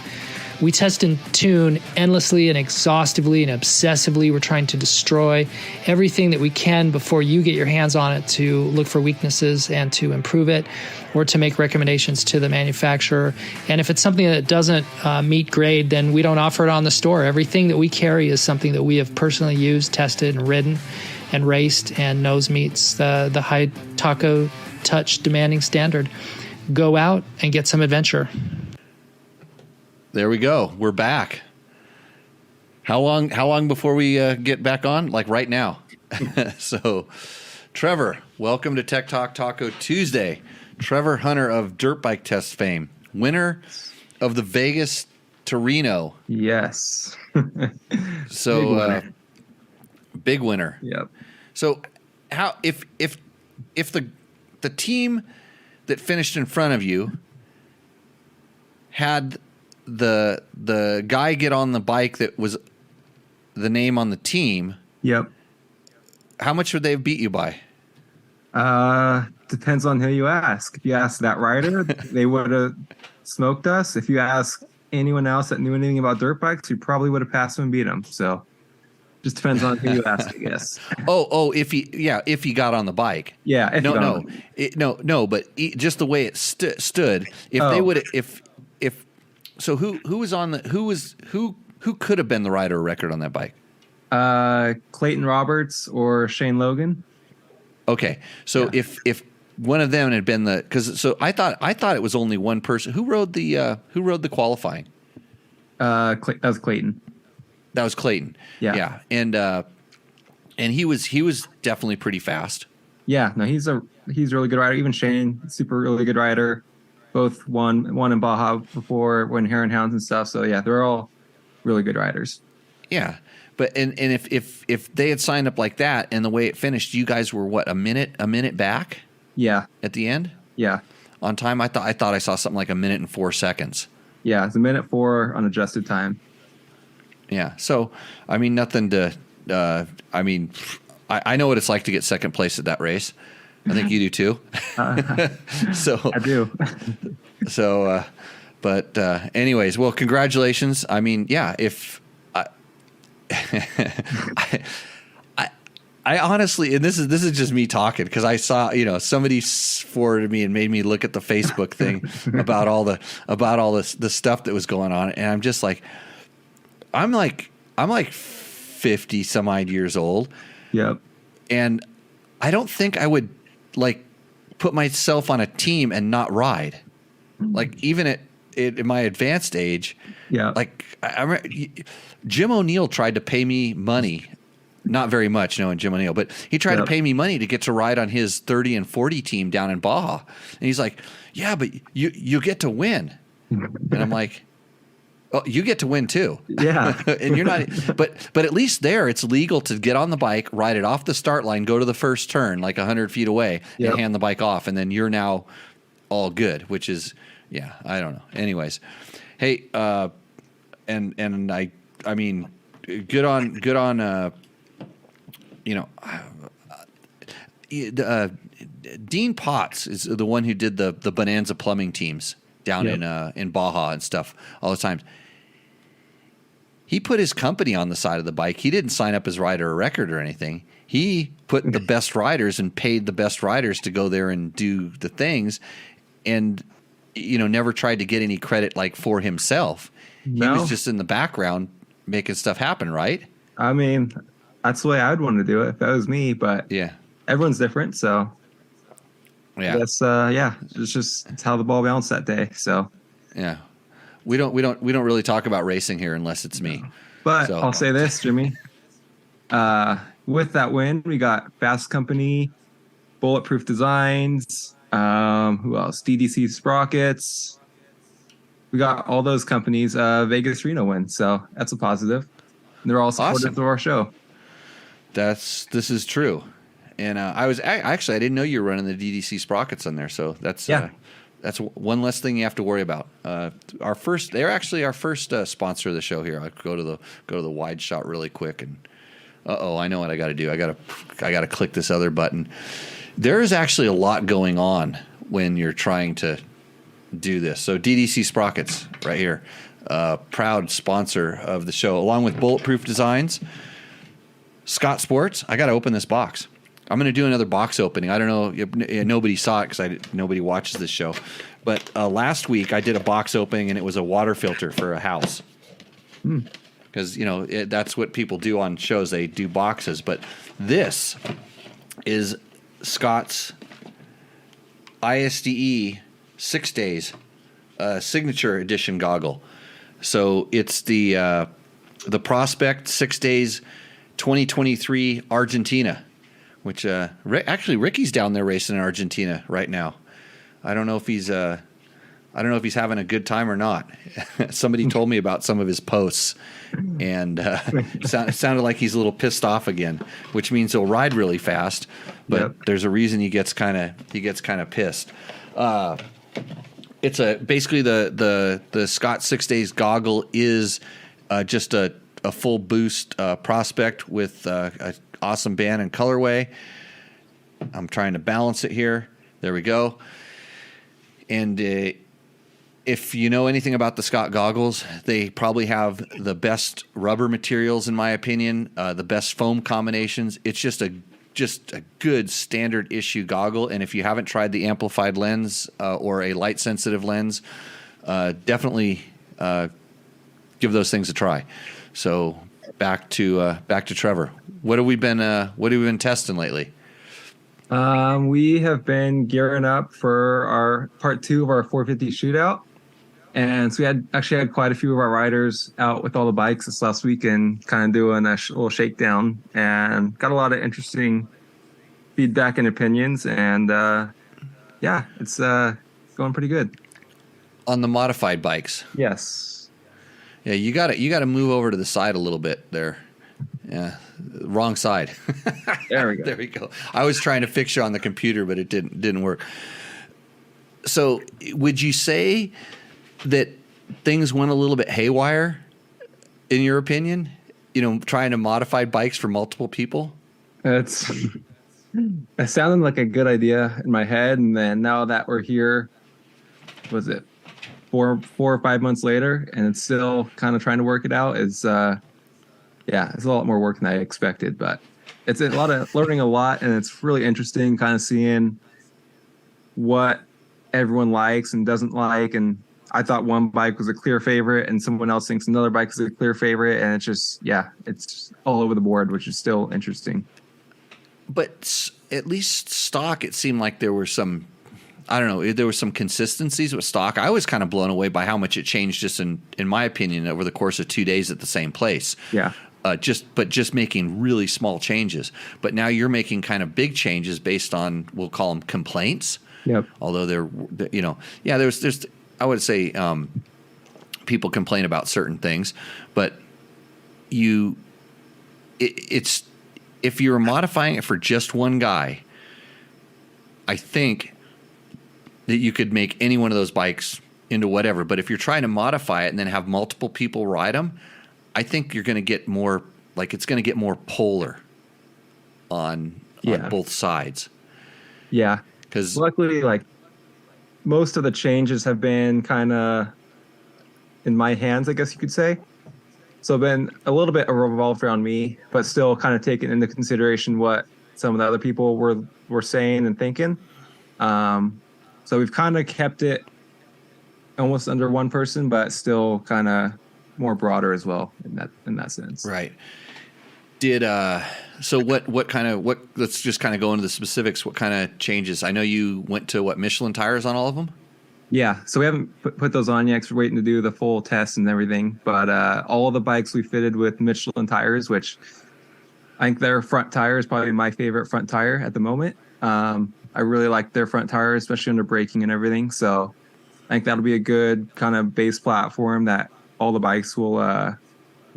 We test and tune endlessly and exhaustively and obsessively. We're trying to destroy everything that we can before you get your hands on it to look for weaknesses and to improve it, or to make recommendations to the manufacturer. And if it's something that doesn't meet grade, then we don't offer it on the store. Everything that we carry is something that we have personally used, tested, and ridden and raced and knows meets the high Taco Touch demanding standard. Go out and get some adventure. There we go. We're back. How long before we get back on? Like right now. So, Trevor, welcome to Tech Talk Taco Tuesday. Trevor Hunter of Dirt Bike Test fame, winner of the Vegas to Reno. Yes. So, big winner. Yep. So, how if the team that finished in front of you had the guy get on the bike that was the name on the team, Yep. how much would they have beat you by? Depends on who you ask. If you ask that rider, they would have smoked us. If you ask anyone else that knew anything about dirt bikes, you probably would have passed them and beat them. So just depends on who you ask, I guess. If he got on the bike. Yeah. But just the way it stood. If they would, so who was on the who could have been the rider record on that bike? Clayton Roberts or Shane Logan. Okay, so Yeah. if one of them had been I thought it was only one person who rode the qualifying. That was Clayton. That was Clayton. Yeah. And he was definitely pretty fast. Yeah, no, he's a really good rider. Even Shane, super really good rider. Both won in Baja before, when Heron Hounds and stuff. So yeah, they're all really good riders. Yeah, but and if they had signed up like that and the way it finished, you guys were what, a minute back? Yeah. At the end? Yeah. On time, I thought I saw something like 1 minute and 4 seconds. Yeah, it's 1:04 on adjusted time. Yeah. So I mean, nothing to. I know what it's like to get second place at that race. I think you do too. So I do. So, but anyways, well, congratulations. I mean, yeah, if I honestly, and this is just me talking, because I saw, somebody forwarded me and made me look at the Facebook thing about all the stuff that was going on, and I'm just like, I'm like 50 some odd years old. Yep. And I don't think I would like put myself on a team and not ride. Like even at my advanced age, Yeah. like Jim O'Neill tried to pay me money, not very much, knowing Jim O'Neill, but he tried to pay me money to get to ride on his 30 and 40 team down in Baja. And he's like, yeah, but you get to win. And I'm like, oh, you get to win too. Yeah. And you're not, but at least there it's legal to get on the bike, ride it off the start line, go to the first turn like 100 feet away and hand the bike off. And then you're now all good, which is, yeah, I don't know. Anyways, hey, and I mean, good on, Dean Potts is the one who did the Bonanza plumbing teams down in Baja and stuff all the time. He put his company on the side of the bike. He didn't sign up as rider or record or anything. He put the best riders and paid the best riders to go there and do the things, and never tried to get any credit like for himself. No. He was just in the background making stuff happen, right? I mean, that's the way I would want to do it if that was me, but Yeah. everyone's different. So Yeah. that's, it's how the ball bounced that day. So, Yeah. We don't really talk about racing here unless it's me. but So- I'll say this, Jimmy, with that win, we got Fasst Company, Bulletproof Designs, who else? DDC Sprockets. We got all those companies, Vegas Reno win. So that's a positive. And they're all supportive of our show. This is true. And I didn't know you were running the DDC sprockets on there. So that's That's one less thing you have to worry about. They're actually our first sponsor of the show here. I'll go to the wide shot really quick, and I know what I got to do. I got to click this other button. There is actually a lot going on when you're trying to do this. So DDC Sprockets right here, proud sponsor of the show, along with Bulletproof Designs, Scott Sports. I got to open this box. I'm going to do another box opening. I don't know. Nobody saw it because nobody watches this show. But last week I did a box opening, and it was a water filter for a house. Because, that's what people do on shows. They do boxes. But this is Scott's ISDE 6 days signature edition goggle. So it's the Prospect 6 days 2023 Argentina. Which actually Ricky's down there racing in Argentina right now. I don't know if he's having a good time or not. Somebody told me about some of his posts, and it sounded like he's a little pissed off again, which means he'll ride really fast. But there's a reason he gets kind of pissed. It's basically the Scott 6 days goggle is just a full boost Prospect with a awesome band and colorway. I'm trying to balance it here. There we go. And if you know anything about the Scott goggles, they probably have the best rubber materials, in my opinion, the best foam combinations. It's just a good standard issue goggle. And if you haven't tried the amplified lens or a light sensitive lens, definitely give those things a try. So back to Trevor. What have we been testing lately? We have been gearing up for our part 2 of our 450 shootout. And so we had quite a few of our riders out with all the bikes this last week and kind of doing a little shakedown, and got a lot of interesting feedback and opinions. And it's going pretty good. On the modified bikes. Yes. Yeah, you got to move over to the side a little bit there. Yeah, wrong side. There we go. There we go. I was trying to fix you on the computer, but it didn't work. So, would you say that things went a little bit haywire, in your opinion? Trying to modify bikes for multiple people. It sounded like a good idea in my head, and then now that we're here, was it 4 or 5 months later, and it's still kind of trying to work it out? It's a lot more work than I expected, but it's a lot of learning a lot, and it's really interesting kind of seeing what everyone likes and doesn't like. And I thought one bike was a clear favorite, and someone else thinks another bike is a clear favorite, and it's all over the board, which is still interesting. But at least stock, it seemed like there were some, I don't know, there were some consistencies with stock. I was kind of blown away by how much it changed, just in my opinion, over the course of 2 days at the same place. Yeah. Just making really small changes. But now you're making kind of big changes based on, we'll call them complaints. Yep. Although there's I would say people complain about certain things, but it's if you're modifying it for just one guy, I think that you could make any one of those bikes into whatever. But if you're trying to modify it and then have multiple people ride them, I think you're going to get more, like, it's going to get more polar on both sides. Yeah. Because luckily, like, most of the changes have been kind of in my hands, I guess you could say. So been a little bit revolved around me, but still kind of taking into consideration what some of the other people were saying and thinking. So we've kind of kept it almost under one person, but still kind of more broader as well in that sense. Right. So let's just kind of go into the specifics. What kind of changes? I know you went to Michelin tires on all of them? Yeah. So we haven't put those on yet because we're waiting to do the full test and everything. But all of the bikes we fitted with Michelin tires, which I think their front tire is probably my favorite front tire at the moment. I really like their front tire, especially under braking and everything. So I think that'll be a good kind of base platform that all the bikes will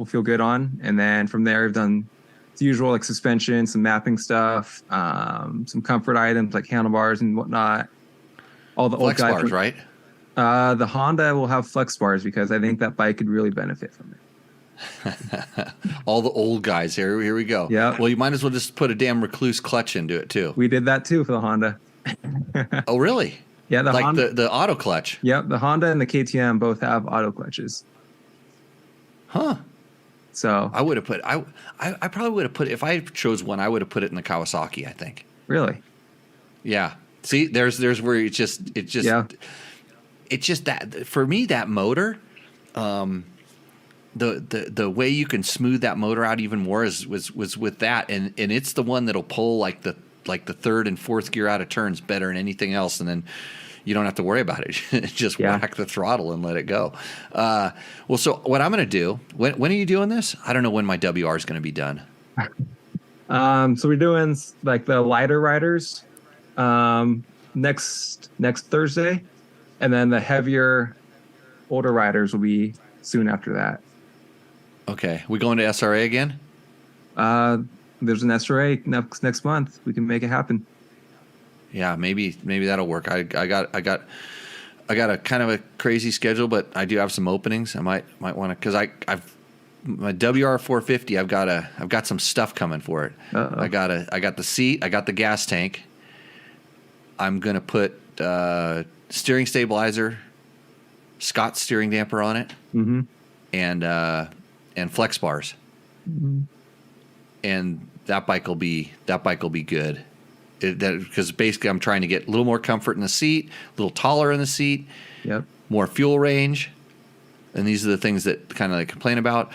feel good on. And then from there, I've done the usual, like suspension, some mapping stuff, some comfort items like handlebars and whatnot. All the old Flex guys. bars, right? The Honda will have flex bars because I think that bike could really benefit from it. All the old guys. Here we go. Yeah. Well, you might as well just put a damn recluse clutch into it too. We did that too for the Honda. Oh, really? Yeah, Like Honda. the auto clutch. Yep, the Honda and the KTM both have auto clutches. Huh. So I would have put I probably would have put, if I chose one, I would have put it in the Kawasaki, I think. really, Yeah. See, there's where it's just yeah, it's just that for me, that motor, the way you can smooth that motor out even more was with that, and it's the one that'll pull like the third and fourth gear out of turns better than anything else, and then you don't have to worry about it. Just whack the throttle and let it go. Well, so what I'm going to do, when are you doing this? I don't know when my WR is going to be done. So we're doing like the lighter riders next Thursday, and then the heavier older riders will be soon after that. Okay, we going to SRA again? There's an SRA next month. We can make it happen. Yeah, maybe that'll work. I got a kind of a crazy schedule, but I do have some openings. I might want to, because I've my WR 450. I've got some stuff coming for it. Uh-oh. I got the seat. I got the gas tank. I'm gonna put steering stabilizer, Scott steering damper on it, and flex bars, and that bike will be good. Because basically I'm trying to get a little more comfort in the seat, a little taller in the seat, more fuel range, and these are the things that kind of I complain about.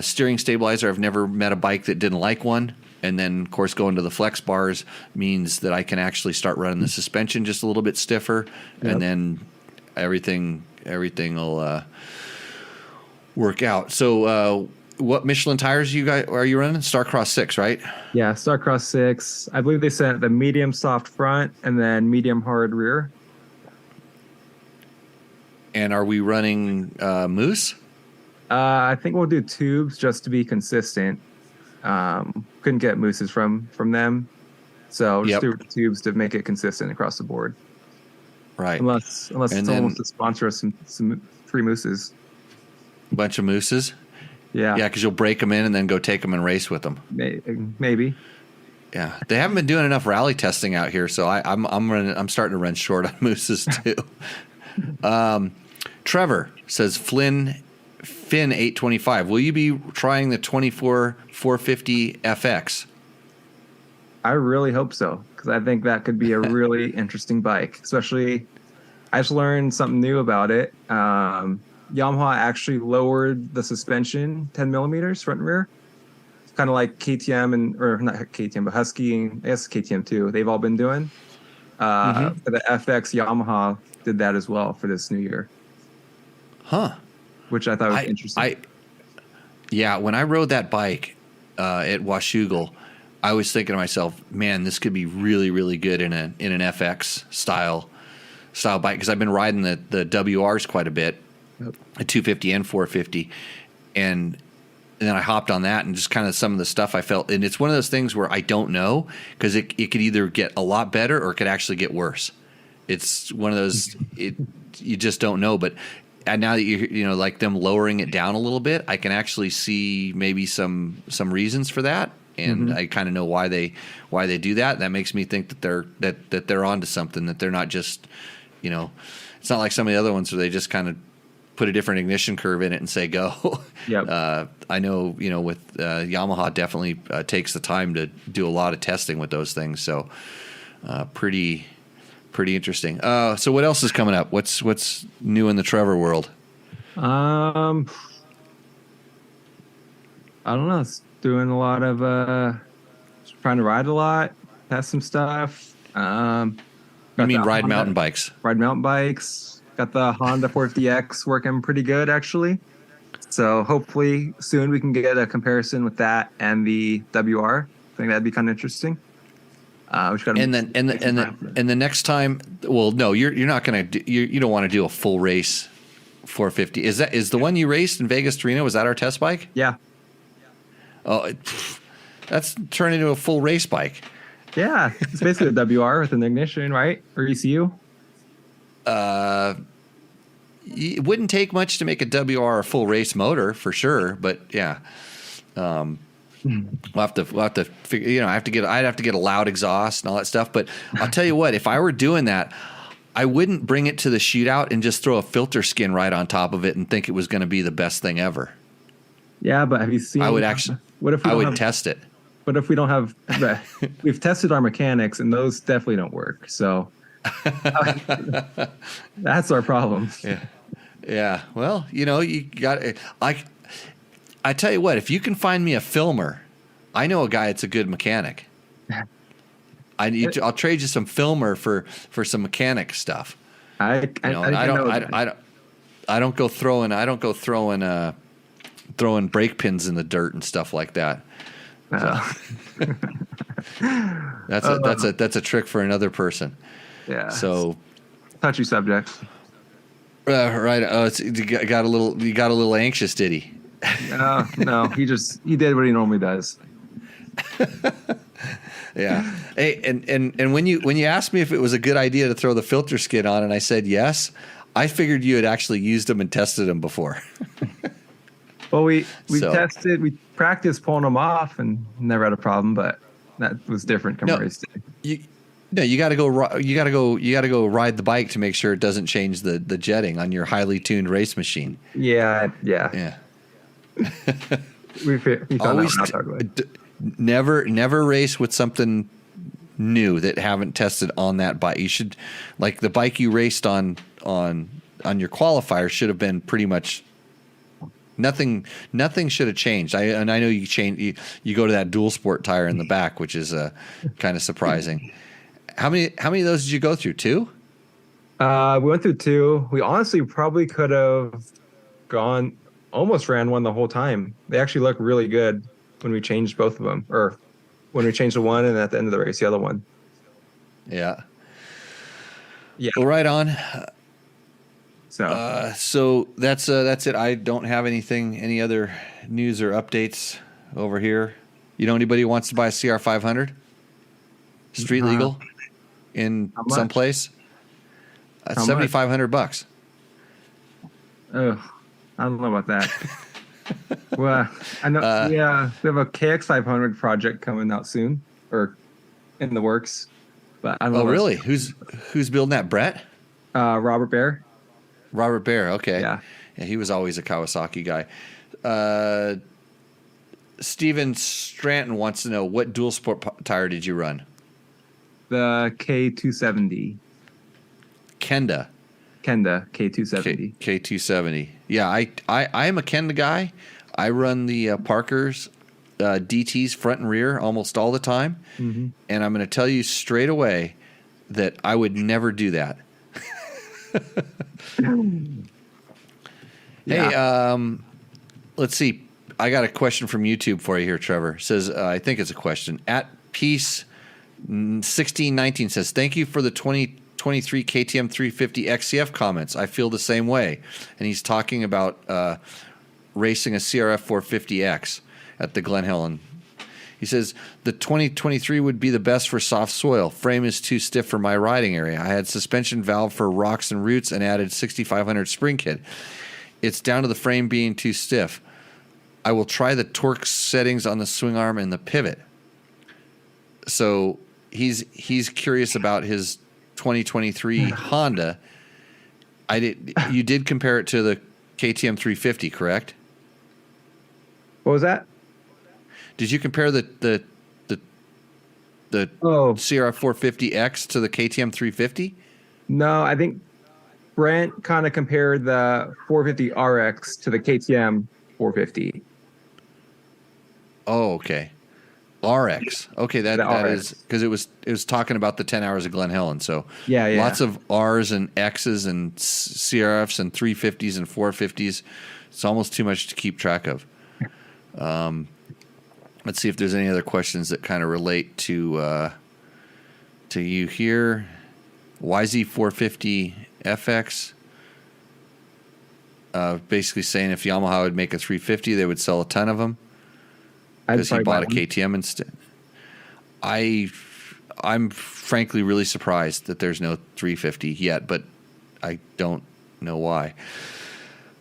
Steering stabilizer, I've never met a bike that didn't like one, and then of course going to the flex bars means that I can actually start running the suspension just a little bit stiffer, and then everything will work out. So what Michelin tires are you running? Starcross 6, right? Yeah, Starcross 6. I believe they sent the medium soft front and then medium hard rear. And are we running Moose? I think we'll do tubes just to be consistent. Couldn't get mooses from them, so just do tubes to make it consistent across the board. Right. Unless someone wants to sponsor us some free mooses. A bunch of mooses. Yeah, because you'll break them in and then go take them and race with them. Maybe. Yeah, they haven't been doing enough rally testing out here, so I'm starting to run short on mooses too. Trevor says Finn 825. Will you be trying the 24 450 FX? I really hope so, because I think that could be a really interesting bike. Especially, I just learned something new about it. Yamaha actually lowered the suspension 10 millimeters front and rear. It's kind of like KTM or not KTM, but Husky, and I guess KTM too. They've all been doing. For the FX, Yamaha did that as well for this new year. Huh. Which I thought was interesting. When I rode that bike at Washougal, I was thinking to myself, man, this could be really, really good in an FX style bike, because I've been riding the WRs quite a bit. A 250 and 450, and then I hopped on that, and just kind of some of the stuff I felt, and it's one of those things where I don't know, because it could either get a lot better or it could actually get worse. It's one of those you just don't know. But now that you know, like them lowering it down a little bit, I can actually see maybe some reasons for that, and I kind of know why they do that. That makes me think that they're onto something, that they're not just, you know, it's not like some of the other ones where they just kind of put a different ignition curve in it and say go. I know, you know, with Yamaha definitely takes the time to do a lot of testing with those things. So pretty interesting. So what else is coming up? What's new in the Trevor world? I don't know. It's doing a lot of trying to ride a lot, test some stuff. I mean, ride mountain bikes. Ride mountain bikes. Got the Honda 450X working pretty good, actually. So hopefully soon we can get a comparison with that and the WR. I think that'd be kind of interesting. And the next time, well, no, you're not going to. You don't want to do a full race 450. Is the one you raced in Vegas to Reno? Was that our test bike? Yeah. Oh, that's turned into a full race bike. Yeah, it's basically a WR with an ignition, right? Or ECU. It wouldn't take much to make a WR a full race motor for sure, but yeah. We'll have to figure, I'd have to get a loud exhaust and all that stuff. But I'll tell you what, if I were doing that, I wouldn't bring it to the shootout and just throw a filter skin right on top of it and think it was going to be the best thing ever. Yeah, but have you seen? I would actually. What if we I would have, test it. What if we don't have? We've tested our mechanics, and those definitely don't work. So that's our problem. Yeah. Yeah. Well, you got I tell you what, if you can find me a filmer, I know a guy that's a good mechanic. I'll trade you some filmer for some mechanic stuff. I don't go throwing brake pins in the dirt and stuff like that. So. That's a trick for another person. Yeah. So touchy subject. Right. Oh, you got a little anxious, did he? No. He did what he normally does. Yeah. Hey, and when you asked me if it was a good idea to throw the filter skin on, and I said yes, I figured you had actually used them and tested them before. Well, we practiced pulling them off and never had a problem, but that was different come race day. You got to go ride the bike to make sure it doesn't change the jetting on your highly tuned race machine. Yeah. we found always that out that way. Never race with something new that haven't tested on that bike. You should, like the bike you raced on your qualifier should have been pretty much nothing should have changed. I know you go to that dual sport tire in the back, which is kind of surprising. How many of those did you go through? 2? We went through 2. We honestly probably could have almost ran one the whole time. They actually look really good when we changed both of them, or when we changed the one and at the end of the race, the other one. Yeah. Yeah. Well, right on. So that's it. I don't have any other news or updates over here. Anybody who wants to buy a CR500? Street legal in some place? $7,500. Oh, I don't know about that. Well, I know. We have a KX500 project coming out soon, or in the works. But I don't know. Oh, really? Who's building that? Brett? Robert Bear. Robert Bear. Okay. Yeah. He was always a Kawasaki guy. Steven Stratton wants to know, what dual sport tire did you run? The K270. Kenda K270. K270. Yeah, I am a Kenda guy. I run the Parker's DTs front and rear almost all the time. Mm-hmm. And I'm going to tell you straight away that I would never do that. Yeah. Hey, let's see. I got a question from YouTube for you here, Trevor. It says, I think it's a question. At Peace 1619 says, thank you for the 2023 KTM 350 XCF comments. I feel the same way. And he's talking about racing a CRF 450X at the Glen Helen. He says, the 2023 would be the best for soft soil. Frame is too stiff for my riding area. I had suspension valve for rocks and roots and added 6500 spring kit. It's down to the frame being too stiff. I will try the torque settings on the swing arm and the pivot. So he's curious about his 2023 Honda. You did compare it to the KTM 350, correct? What was that? Did you compare the CRF 450X to the KTM 350? No, I think Brent kind of compared the 450 RX to the KTM 450. Oh, okay. RX. Okay, that is because it was talking about the 10 hours of Glen Helen. So yeah. Lots of R's and X's and CRFs and 350s and 450s. It's almost too much to keep track of. Let's see if there's any other questions that kind of relate to you here. YZ450 FX. Basically saying if Yamaha would make a 350, they would sell a ton of them. Because he bought a KTM instead. I'm frankly really surprised that there's no 350 yet, but I don't know why.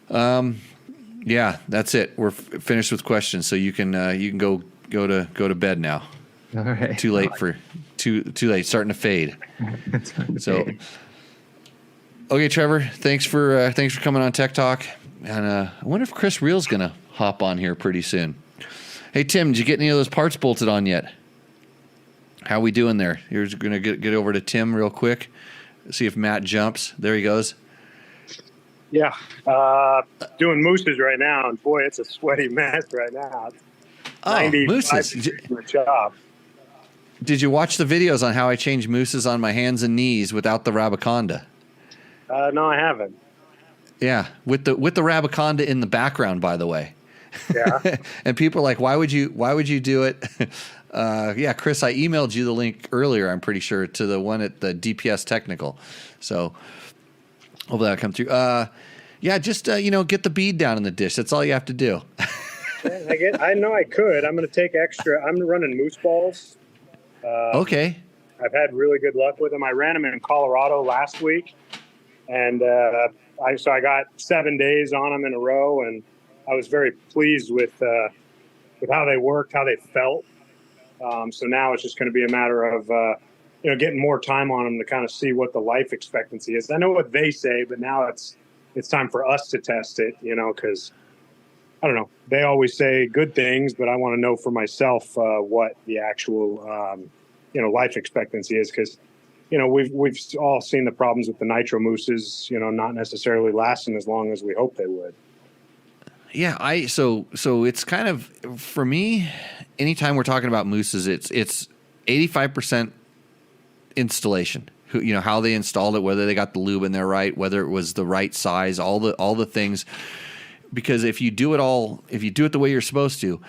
Yeah, that's it. We're finished with questions, so you can go to bed now. All right. Too late. Starting to fade. Okay, Trevor. Thanks for coming on Tech Talk. And I wonder if Chris Reel's gonna hop on here pretty soon. Hey Tim, did you get any of those parts bolted on yet? How we doing there? You're gonna get over to Tim real quick. See if Matt jumps. There he goes. Yeah, doing mooses right now, and boy, it's a sweaty mess right now. Mooses. In the shop. Did you watch the videos on how I change mooses on my hands and knees without the Rabaconda? No, I haven't. Yeah, with the Rabaconda in the background, by the way. Yeah. And people are like, why would you do it? Yeah, Chris, I emailed you the link earlier, I'm pretty sure, to the one at the DPS Technical. So hopefully that'll come through. Yeah, just get the bead down in the dish. That's all you have to do. I know I could. I'm going to take extra. I'm running moose balls. Okay. I've had really good luck with them. I ran them in Colorado last week, and I got 7 days on them in a row, and I was very pleased with how they worked, how they felt. So now it's just going to be a matter of getting more time on them to kind of see what the life expectancy is. I know what they say, but now it's time for us to test it. Because I don't know. They always say good things, but I want to know for myself what the actual life expectancy is, because we've all seen the problems with the nitro mooses, not necessarily lasting as long as we hope they would. Yeah, so it's kind of, for me, anytime we're talking about mooses, it's 85% installation. How they installed it, whether they got the lube in there right, whether it was the right size, all the things. Because if you do it the way you're supposed to,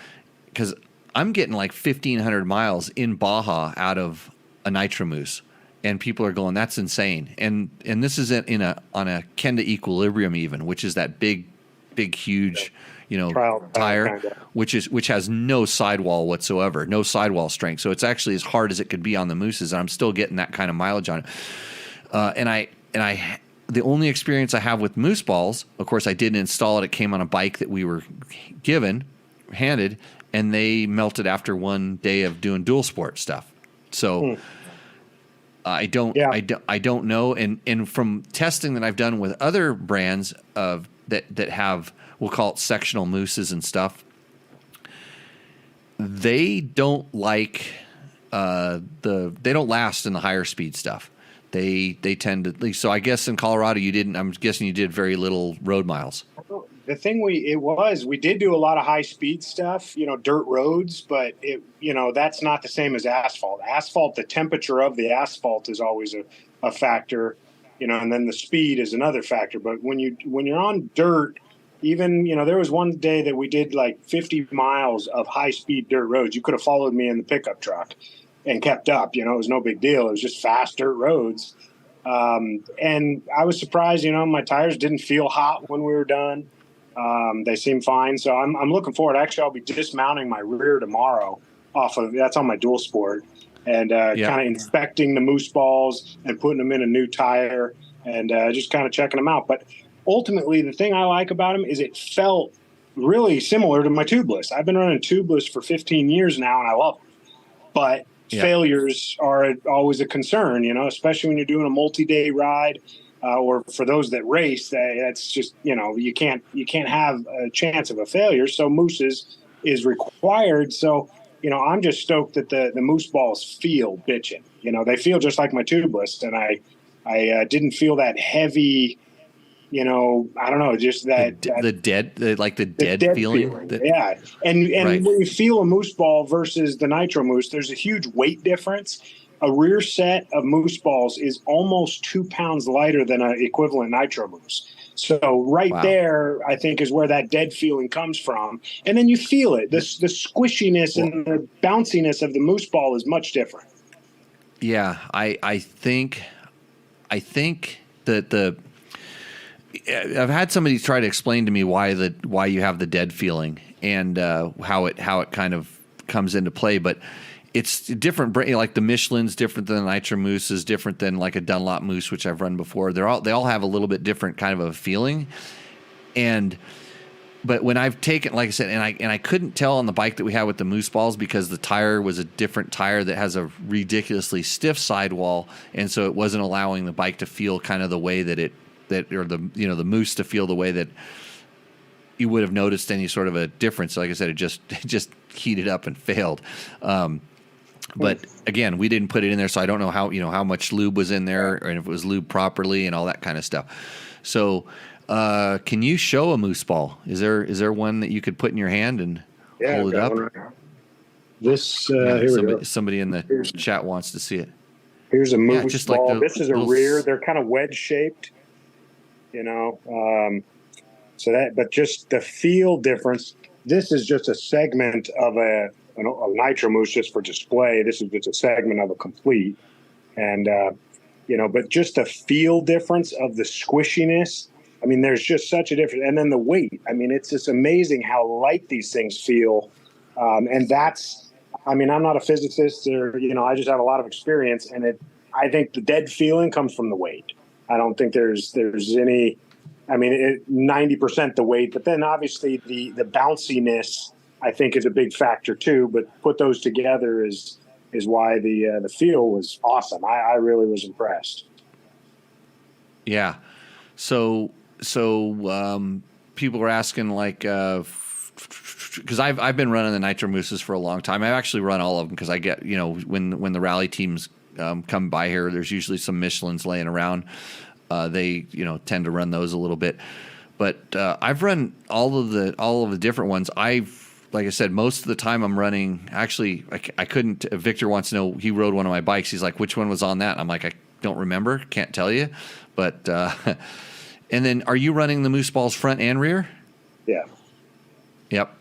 because I'm getting like 1,500 miles in Baja out of a nitro moose, and people are going, that's insane. And this is on a Kenda Equilibrium even, which is that big, huge, tire, which has no sidewall whatsoever, no sidewall strength. So it's actually as hard as it could be on the mooses, and I'm still getting that kind of mileage on it. And I the only experience I have with moose balls, of course, I didn't install it. It came on a bike that we were handed, and they melted after 1 day of doing dual sport stuff. So I don't know. And from testing that I've done with other brands that have, we'll call it sectional mooses and stuff, they don't like they don't last in the higher speed stuff. They tend to. So I guess in Colorado I'm guessing you did very little road miles. The thing we did do a lot of high speed stuff, dirt roads, but that's not the same as asphalt. Asphalt, the temperature of the asphalt is always a factor, and then the speed is another factor. But when you're on dirt, even, there was one day that we did like 50 miles of high speed dirt roads. You could have followed me in the pickup truck and kept up. It was no big deal. It was just fast dirt roads. And I was surprised, my tires didn't feel hot when we were done. They seem fine. So I'm looking forward. Actually, I'll be dismounting my rear tomorrow that's on my dual sport, and kind of inspecting the moose balls and putting them in a new tire and just kind of checking them out. But ultimately, the thing I like about them is it felt really similar to my tubeless. I've been running tubeless for 15 years now, and I love them. But failures are always a concern, especially when you're doing a multi-day ride, or for those that race. That's just, you can't have a chance of a failure. So mooses is required. So, I'm just stoked that the moose balls feel bitchin'. They feel just like my tubeless, and I didn't feel that heavy. I don't know, just that the dead feeling. Yeah. And right. When you feel a moose ball versus the nitro moose, there's a huge weight difference. A rear set of moose balls is almost 2 pounds lighter than an equivalent nitro moose. So there, I think, is where that dead feeling comes from. And then you feel it. The squishiness and the bounciness of the moose ball is much different. Yeah, I think that I've had somebody try to explain to me why you have the dead feeling and how it kind of comes into play, but it's different. Like the Michelin's different than the Nitro Moose is different than like a Dunlop Moose, which I've run before. They all have a little bit different kind of a feeling. But when I've taken, like I said, and I couldn't tell on the bike that we had with the Moose balls because the tire was a different tire that has a ridiculously stiff sidewall, and so it wasn't allowing the bike to feel kind of the way the Moose to feel the way that you would have noticed any sort of a difference. Like I said, it just heated up and failed. But again, we didn't put it in there, so I don't know how much lube was in there and if it was lubed properly and all that kind of stuff. So, can you show a Moose ball? Is there one that you could put in your hand and hold it up? This here we go. Somebody in the chat wants to see it. Here's a Moose ball. Like this is a rear. They're kind of wedge shaped, but just the feel difference. This is just a segment of a Nitro Moose just for display. This is just a segment of a complete, and but just the feel difference of the squishiness. I mean, there's just such a difference, and then the weight. I mean, it's just amazing how light these things feel, and that's. I mean, I'm not a physicist, or I just have a lot of experience, and I think the dead feeling comes from the weight. I don't think there's any. I mean, 90% the weight, but then obviously the bounciness I think is a big factor too. But put those together is why the feel was awesome. I really was impressed. Yeah. So people were asking like, because I've been running the Nitro Mooses for a long time. I've actually run all of them because I get when the rally teams come by here, there's usually some Michelins laying around. They tend to run those a little bit, but I've run all of the different ones. Like I said, most of the time I'm running. Actually, I couldn't. Victor wants to know. He rode one of my bikes. He's like, "Which one was on that?" I'm like, "I don't remember. Can't tell you." But and then, are you running the Moose balls front and rear? Yeah. Yep.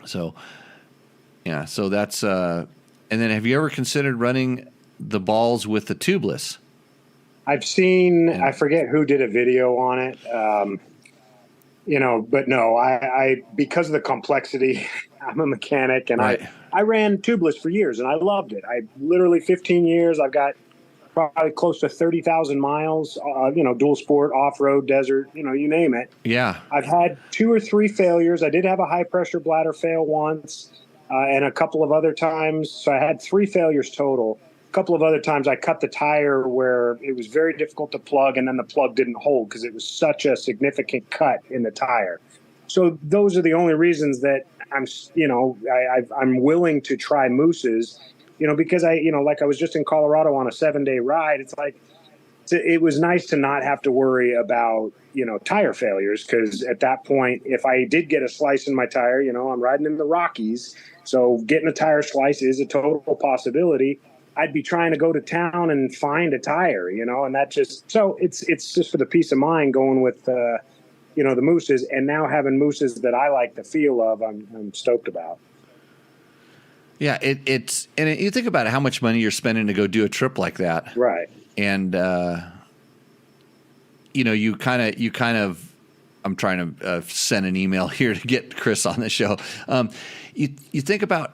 So, yeah. So that's. And then, have you ever considered running the balls with the tubeless? I've seen. I forget who did a video on it. But no, I because of the complexity, I'm a mechanic, and right. I ran tubeless for years, and I loved it. I literally 15 years. I've got probably close to 30,000 miles. Dual sport, off road, desert. You name it. Yeah. I've had 2 or 3 failures. I did have a high pressure bladder fail once, and a couple of other times. So I had 3 failures total. A couple of other times I cut the tire where it was very difficult to plug, and then the plug didn't hold because it was such a significant cut in the tire. So those are the only reasons that I'm willing to try Mooses, because like I was just in Colorado on a 7-day ride. It's like, it was nice to not have to worry about, tire failures. Cause at that point, if I did get a slice in my tire, I'm riding in the Rockies. So getting a tire slice is a total possibility. I'd be trying to go to town and find a tire, and that just, so it's just for the peace of mind going with, the Mooses, and now having Mooses that I like the feel of, I'm stoked about. Yeah. It's, and you think about how much money you're spending to go do a trip like that. Right. And, you kind of, I'm trying to send an email here to get Chris on the show. You think about,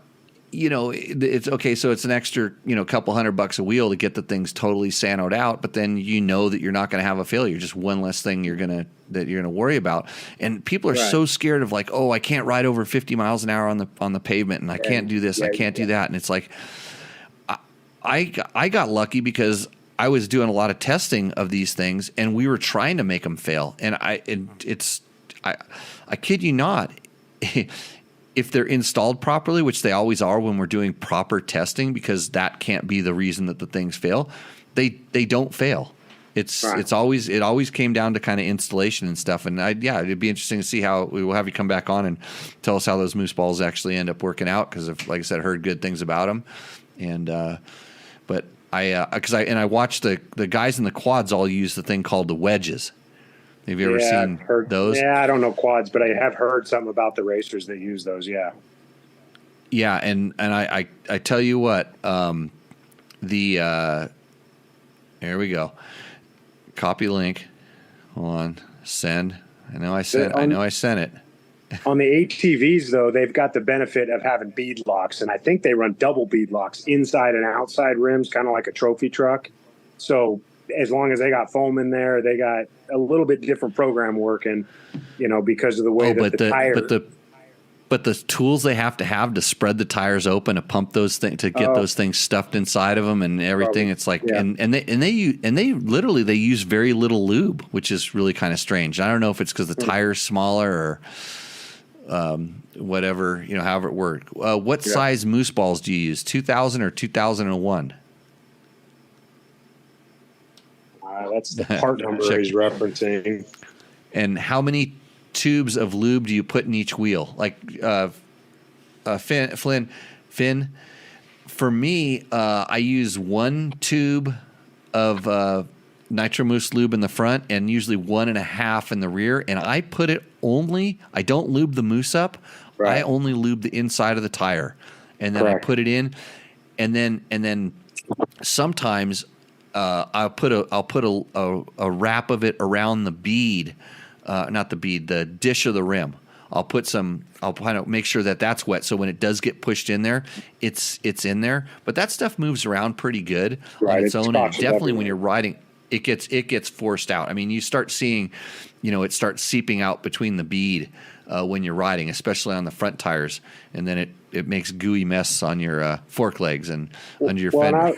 it's okay. So it's an extra, couple $100 a wheel to get the things totally sanoed out, but then that you're not going to have a failure. Just one less thing you're going to worry about. And people are so scared of like, oh, I can't ride over 50 miles an hour on the pavement, and I can't do this, I can't do that. And it's like, I got lucky because I was doing a lot of testing of these things, and we were trying to make them fail. And I kid you not. If they're installed properly, which they always are when we're doing proper testing, because that can't be the reason that the things fail, they don't fail. It always came down to kind of installation and stuff. And it'd be interesting to see how we will have you come back on and tell us how those Moose balls actually end up working out. Because like I said, I heard good things about them. And but I watched the guys in the quads all use the thing called the wedges. Have you ever seen those? Yeah, I don't know quads, but I have heard something about the racers that use those. Yeah. Yeah, and I tell you what, here we go. Copy link. Hold on. Send. I know I sent it. On the ATVs, though, they've got the benefit of having bead locks, and I think they run double bead locks inside and outside rims, kind of like a trophy truck. So as long as they got foam in there, they got a little bit different program working, because of the way that the tire. But the tools they have to spread the tires open, to pump those things, to get those things stuffed inside of them and everything. It's like, and they use very little lube, which is really kind of strange. I don't know if it's because the tire's smaller or whatever, however it worked. What size moose balls do you use? 2000 or 2001? That's the part number he's referencing. And how many tubes of lube do you put in each wheel? Like Finn, for me, I use 1 tube of Nitro Moose lube in the front and usually 1.5 in the rear. And I put it I don't lube the moose up. Right. I only lube the inside of the tire, and then I put it in, and then sometimes I'll put a wrap of it around the bead. Not the bead, the dish of the rim. I'll kind of make sure that that's wet, so when it does get pushed in there, it's in there. But that stuff moves around pretty good on its own. And definitely when you're riding, it gets forced out. I mean, you start seeing, it starts seeping out between the bead when you're riding, especially on the front tires, and then it makes gooey mess on your fork legs and under your fender.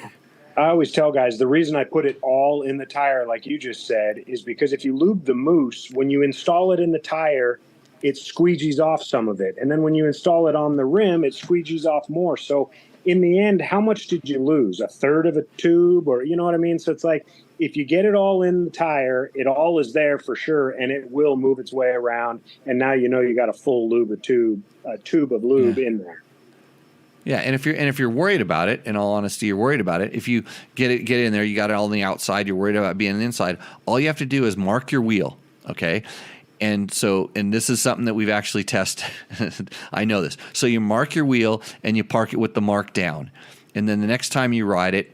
I always tell guys the reason I put it all in the tire, like you just said, is because if you lube the moose, when you install it in the tire, it squeegees off some of it. And then when you install it on the rim, it squeegees off more. So in the end, how much did you lose? 1/3 of a tube, or you know what I mean? So it's like, if you get it all in the tire, it all is there for sure, and it will move its way around. And now you got a full tube of lube in there. Yeah, and if you're worried about it, in all honesty, you're worried about it. If you get in there, you got it all on the outside, you're worried about being on the inside. All you have to do is mark your wheel, okay? And this is something that we've actually tested. I know this. So you mark your wheel and you park it with the mark down, and then the next time you ride it,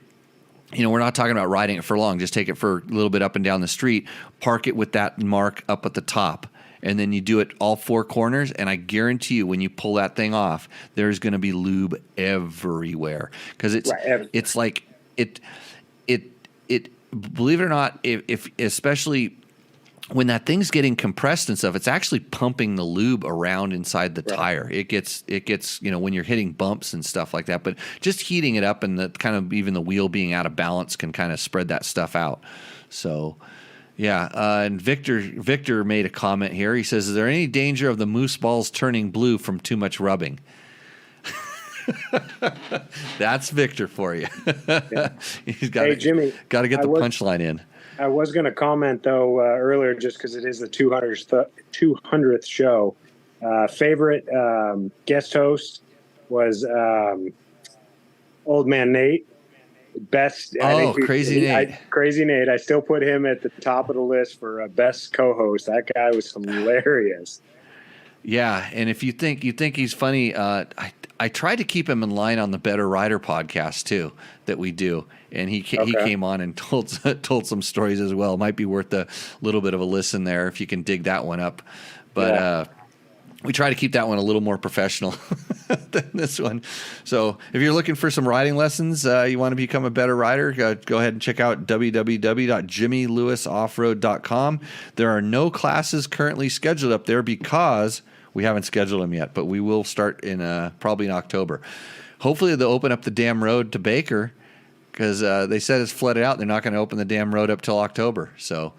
we're not talking about riding it for long. Just take it for a little bit up and down the street. Park it with that mark up at the top. And then you do it all 4 corners, and I guarantee you, when you pull that thing off, there's going to be lube everywhere, because it's like it. Believe it or not, if especially when that thing's getting compressed and stuff, it's actually pumping the lube around inside the tire. It gets when you're hitting bumps and stuff like that. But just heating it up and the kind of even the wheel being out of balance can kind of spread that stuff out. So. Yeah, and Victor made a comment here. He says, "Is there any danger of the moose balls turning blue from too much rubbing?" That's Victor for you. He's got to get the punchline in. I was going to comment though earlier, just because it is the 200th show. Favorite guest host was Old Man Nate. Best. Crazy Nate. Crazy Nate. I still put him at the top of the list for best co-host. That guy was hilarious. Yeah, and if you think he's funny, I tried to keep him in line on the Better Rider podcast too that we do, and he came on and told some stories as well. It might be worth a little bit of a listen there if you can dig that one up, but. We try to keep that one a little more professional than this one. So if you're looking for some riding lessons, you want to become a better rider, go ahead and check out www.jimmylewisoffroad.com. There are no classes currently scheduled up there because we haven't scheduled them yet, but we will start probably in October. Hopefully they'll open up the damn road to Baker, because they said it's flooded out. They're not going to open the damn road up till October. So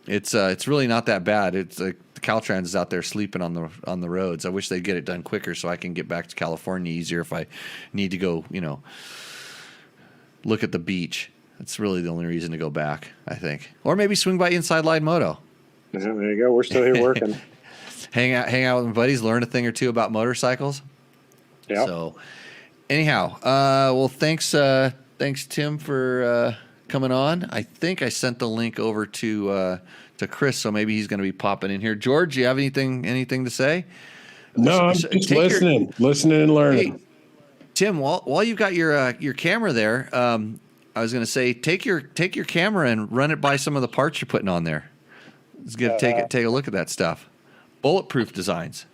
it's really not that bad. It's like the Caltrans is out there sleeping on the roads. I wish they'd get it done quicker so I can get back to California easier if I need to go, look at the beach. That's really the only reason to go back, I think. Or maybe swing by Inside Line Moto. Yeah, there you go. We're still here working. hang out with my buddies, learn a thing or two about motorcycles. Yeah. So anyhow, well, thanks Tim for coming on. I think I sent the link over to Chris, so maybe he's going to be popping in here. George, you have anything to say? No, I'm just listening and learning. Hey, Tim, while you've got your camera there, I was going to say take your camera and run it by some of the parts you're putting on there. It's good to take a look at that stuff. Bulletproof Designs.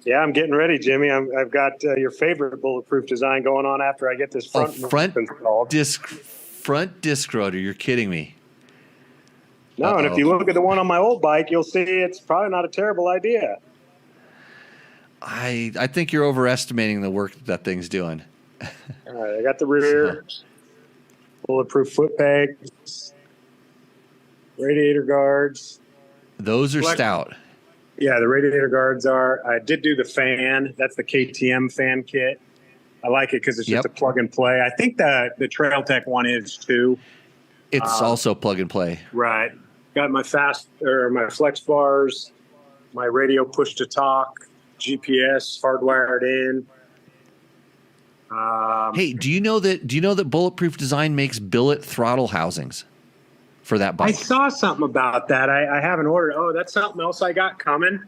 Yeah, I'm getting ready, Jimmy. I've got your favorite bulletproof design going on after I get this front installed. Front disc rotor. You're kidding me. No, and if you look at the one on my old bike, you'll see it's probably not a terrible idea. I think you're overestimating the work that thing's doing. All right, I got the rear, bulletproof foot pegs, radiator guards. Those are stout. Yeah, the radiator guards are. I did do the fan. That's the KTM fan kit. I like it because it's just a plug and play. I think that the Trail Tech one is too. It's also plug and play. Right. Got my my flex bars, my radio push to talk, GPS hardwired in. Hey, do you know that Bulletproof Design makes billet throttle housings for that bike? I saw something about that. I haven't ordered. Oh, that's something else I got coming.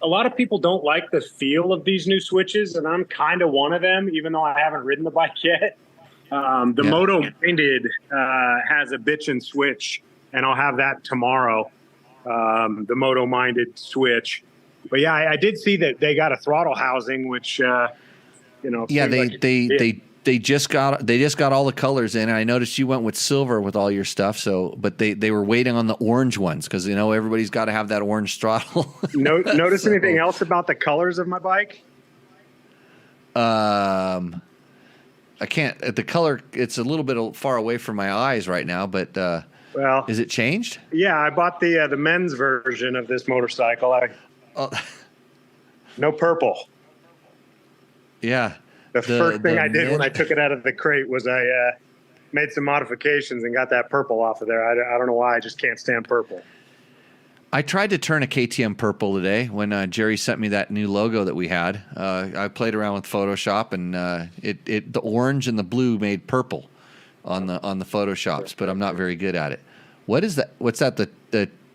A lot of people don't like the feel of these new switches, and I'm kind of one of them, even though I haven't ridden the bike yet. The Moto Minded has a bitchin' switch, and I'll have that tomorrow. The Moto Minded switch. But yeah, I did see that they got a throttle housing, which they just got all the colors in, and I noticed you went with silver with all your stuff. So, but they were waiting on the orange ones because everybody's got to have that orange throttle. Notice anything else about the colors of my bike? I can't. The color, it's a little bit far away from my eyes right now, but well, is it changed? Yeah, I bought the men's version of this motorcycle. No purple. Yeah. The first thing I did when I took it out of the crate was I made some modifications and got that purple off of there. I don't know why. I just can't stand purple. I tried to turn a KTM purple today when Jerry sent me that new logo that we had. I played around with Photoshop, and the orange and the blue made purple on the Photoshops, but I'm not very good at it. What is that? What's that?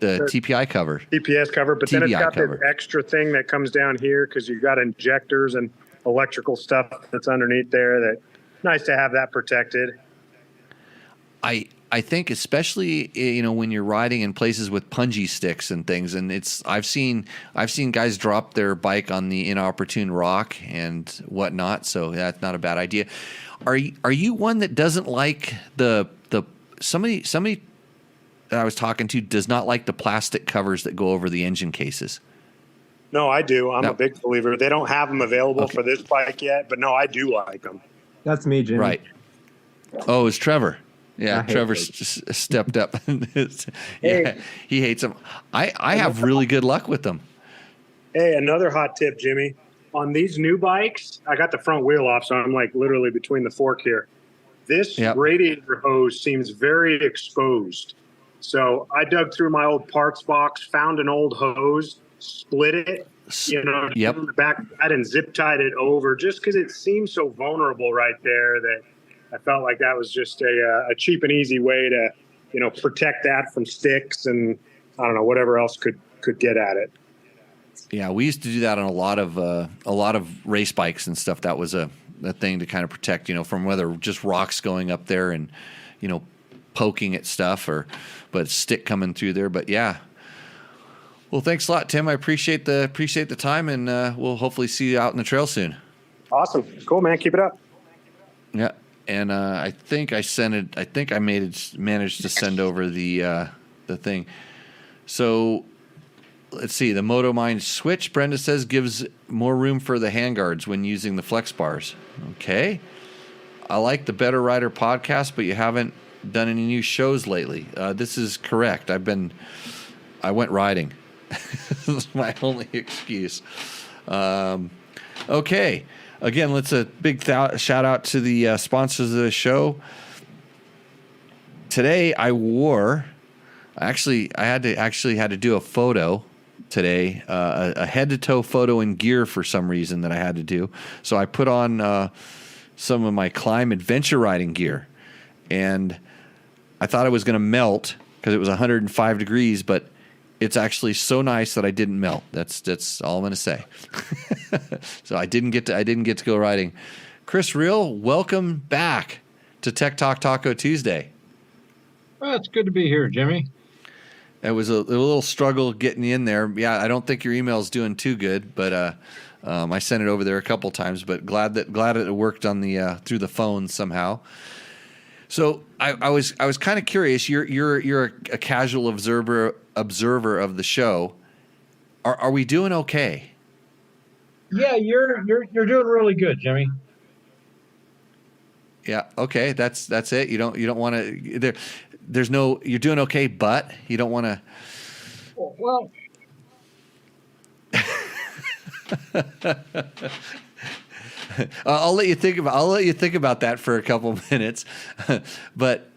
The TPI cover? TPS cover, but then it's got this extra thing that comes down here because you've got injectors and electrical stuff that's underneath there. That nice to have that protected. I think especially when you're riding in places with punji sticks and things, and I've seen guys drop their bike on the inopportune rock and whatnot, so that's not a bad idea. Are you one that doesn't like somebody that I was talking to does not like the plastic covers that go over the engine cases? No, I do. I'm a big believer. They don't have them available for this bike yet, but no, I do like them. That's me, Jimmy. Right. Oh, it's Trevor. Yeah, Trevor stepped up. Yeah, he hates them. I have really good luck with them. Hey, another hot tip, Jimmy. On these new bikes, I got the front wheel off, so I'm like literally between the fork here. This radiator hose seems very exposed. So I dug through my old parts box, found an old hose, split it, in the back, and zip tied it over just because it seems so vulnerable right there that I felt like that was just a cheap and easy way to, protect that from sticks and I don't know, whatever else could get at it. Yeah, we used to do that on a lot of race bikes and stuff. That was a thing to kind of protect, from whether just rocks going up there and, poking at stuff but stick coming through there. But yeah. Well, thanks a lot, Tim. I appreciate the time, and we'll hopefully see you out in the trail soon. Awesome. Cool, man. Keep it up. Yeah. And I think I managed to send over the thing. So let's see. The Moto Mind switch, Brenda says, gives more room for the handguards when using the flex bars. Okay. I like the Better Rider podcast, but you haven't done any new shows lately. This is correct. I went riding. This is my only excuse. Okay. Again, let's a big shout out to the sponsors of the show. Today I had to do a photo today, a head to toe photo in gear for some reason that I had to do. So I put on some of my climb adventure riding gear, and I thought I was going to melt because it was 105 degrees, but it's actually so nice that I didn't melt. That's all I'm going to say. So I didn't get to go riding. Chris Reel, welcome back to Tech Talk Taco Tuesday. Well, it's good to be here, Jimmy. It was a little struggle getting you in there. Yeah, I don't think your email is doing too good, but I sent it over there a couple times. But glad it worked on the through the phone somehow. So I was kind of curious. You're a casual observer of the show. Are we doing okay? Yeah, you're doing really good, Jimmy. Yeah. Okay. That's it. You don't want to. There's no. You're doing okay, but you don't want to. Well, I'll let you think about that for a couple minutes. But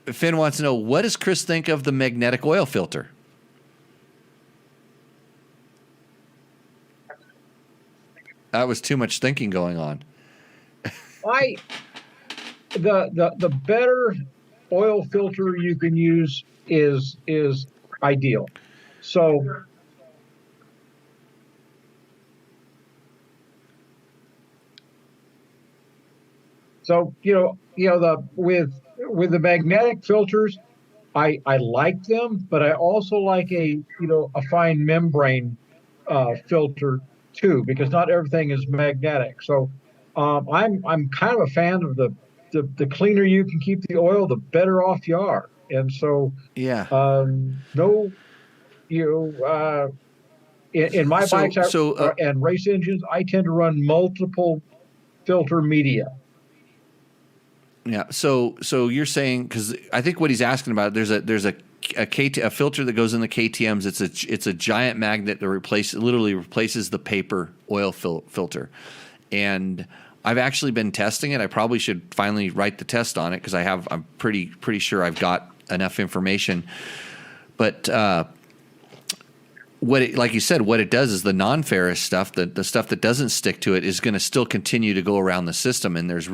Finn wants to know, what does Chris think of the magnetic oil filter? That was too much thinking going on. the better oil filter you can use is ideal. So with the magnetic filters, I like them, but I also like a fine membrane filter too, because not everything is magnetic. So I'm kind of a fan of the cleaner you can keep the oil, the better off you are. And so yeah, in my bikes and race engines, I tend to run multiple filter media. Yeah. So you're saying, because I think what he's asking about, there's a filter that goes in the KTM's. It's a giant magnet that literally replaces the paper oil filter, and I've actually been testing it. I probably should finally write the test on it because I'm pretty sure I've got enough information. But like you said, what it does is the non-ferrous stuff, the stuff that doesn't stick to it, is going to still continue to go around the system. And there's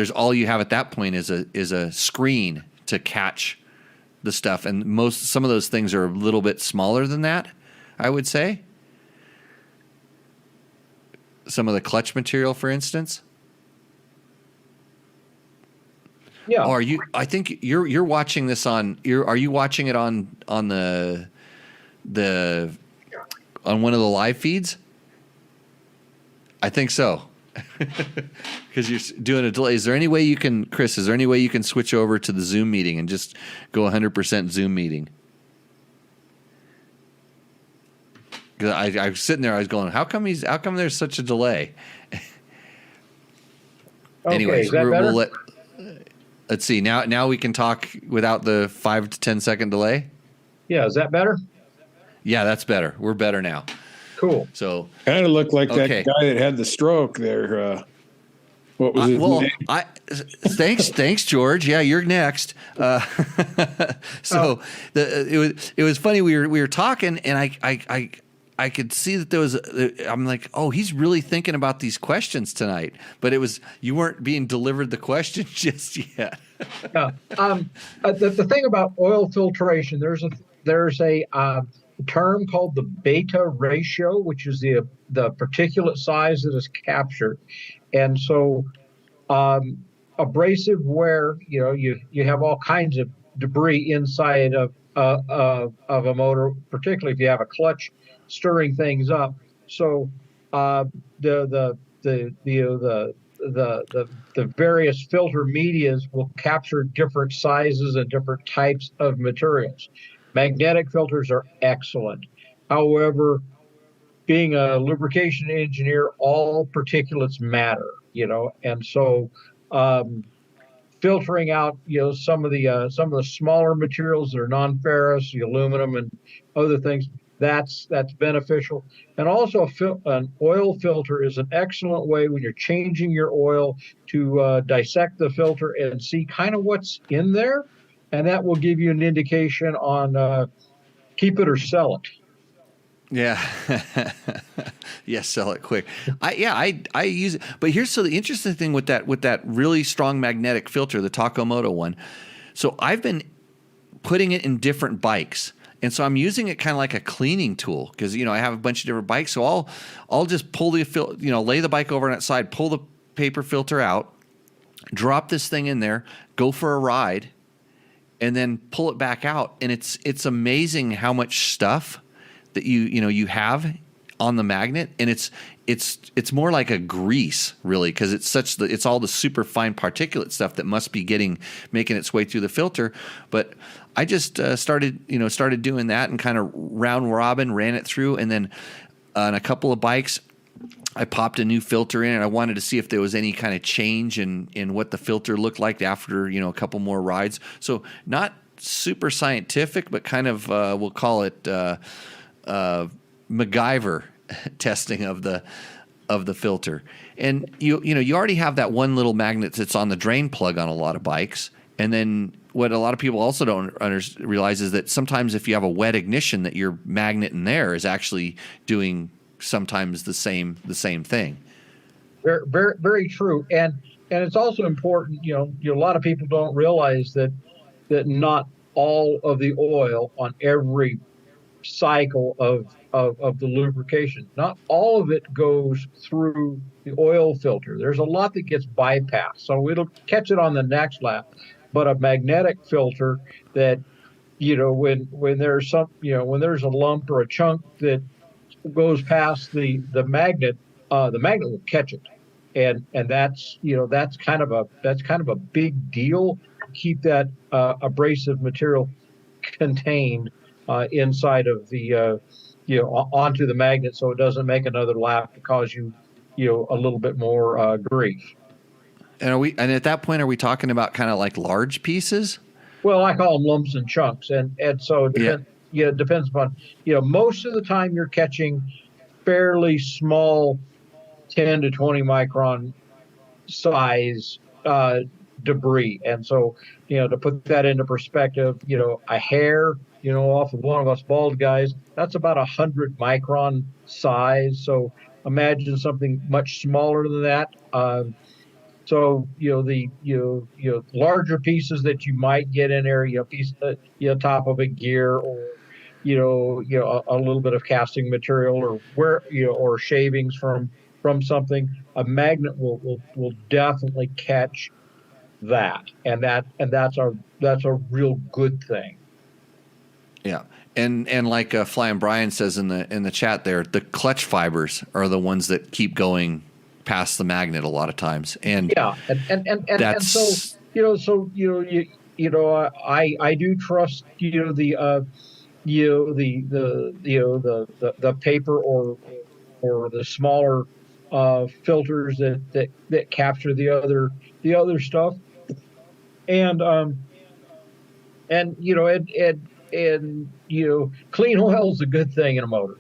all you have at that point is a screen to catch the stuff. And some of those things are a little bit smaller than that, I would say. Some of the clutch material, for instance. Yeah. Or I think you're watching this on. Are you watching it on the on one of the live feeds? I think so. Because you're doing a delay. Is there any way you can, Chris? Is there any way you can switch over to the Zoom meeting and just go 100% Zoom meeting? Because I was sitting there, I was going, how come there's such a delay? Okay, anyways, is that better? Let's see. Now we can talk without the 5 to 10 second delay. Yeah, is that better? Yeah, that's better. We're better now. Cool. So kind of looked like that guy that had the stroke there. What was his name? Thanks, George. Yeah, you're next. It was funny. We were talking, and I could see that there was. I'm like, oh, he's really thinking about these questions tonight. But you weren't being delivered the question just yet. Yeah. The thing about oil filtration, there's a term called the beta ratio, which is the particulate size that is captured. And so abrasive wear, you have all kinds of debris inside of a motor, particularly if you have a clutch stirring things up. So the various filter medias will capture different sizes and different types of materials. Magnetic filters are excellent. However, being a lubrication engineer, all particulates matter, and so filtering out, some of the smaller materials that are non-ferrous, the aluminum and other things, that's beneficial. And also an oil filter is an excellent way when you're changing your oil to dissect the filter and see kind of what's in there. And that will give you an indication on keep it or sell it. Yeah. Yes, sell it quick. I use it. But here's the interesting thing with that really strong magnetic filter, the Moto one. So I've been putting it in different bikes. And so I'm using it kind of like a cleaning tool because, I have a bunch of different bikes. So I'll just pull lay the bike over on its side, pull the paper filter out, drop this thing in there, go for a ride, and then pull it back out. And it's amazing how much stuff that you have on the magnet, and it's more like a grease, really, because it's all the super fine particulate stuff that must be making its way through the filter. But I just started doing that and kind of round robin ran it through, and then on a couple of bikes I popped a new filter in, and I wanted to see if there was any kind of change in what the filter looked like after a couple more rides. So not super scientific, but kind of we'll call it MacGyver testing of the filter. And you already have that one little magnet that's on the drain plug on a lot of bikes. And then what a lot of people also don't realize is that sometimes if you have a wet ignition, that your magnet in there is actually doing sometimes the same thing. Very, very, very true. And it's also important, a lot of people don't realize that not all of the oil on every cycle of the lubrication, not all of it goes through the oil filter. There's a lot that gets bypassed. So it'll catch it on the next lap. But a magnetic filter that, when there's when there's a lump or a chunk that goes past the magnet will catch it. And that's kind of a big deal. Keep that abrasive material contained inside of the onto the magnet, so it doesn't make another lap to cause you a little bit more grief. And at that point, are we talking about kind of like large pieces? Well, I call them lumps and chunks, and so it depends upon most of the time you're catching fairly small 10 to 20 micron size debris. And so, to put that into perspective, a hair, off of one of us bald guys, that's about 100 micron size. So imagine something much smaller than that. So, the larger pieces that you might get in there, top of a gear, or, a little bit of casting material, or or shavings from something, a magnet will definitely catch that. And that's a real good thing. Yeah. And like Flying Brian says in the chat there, the clutch fibers are the ones that keep going past the magnet a lot of times. And yeah, and so I do trust the paper or the smaller filters that capture the other stuff, and clean oil is a good thing in a motor.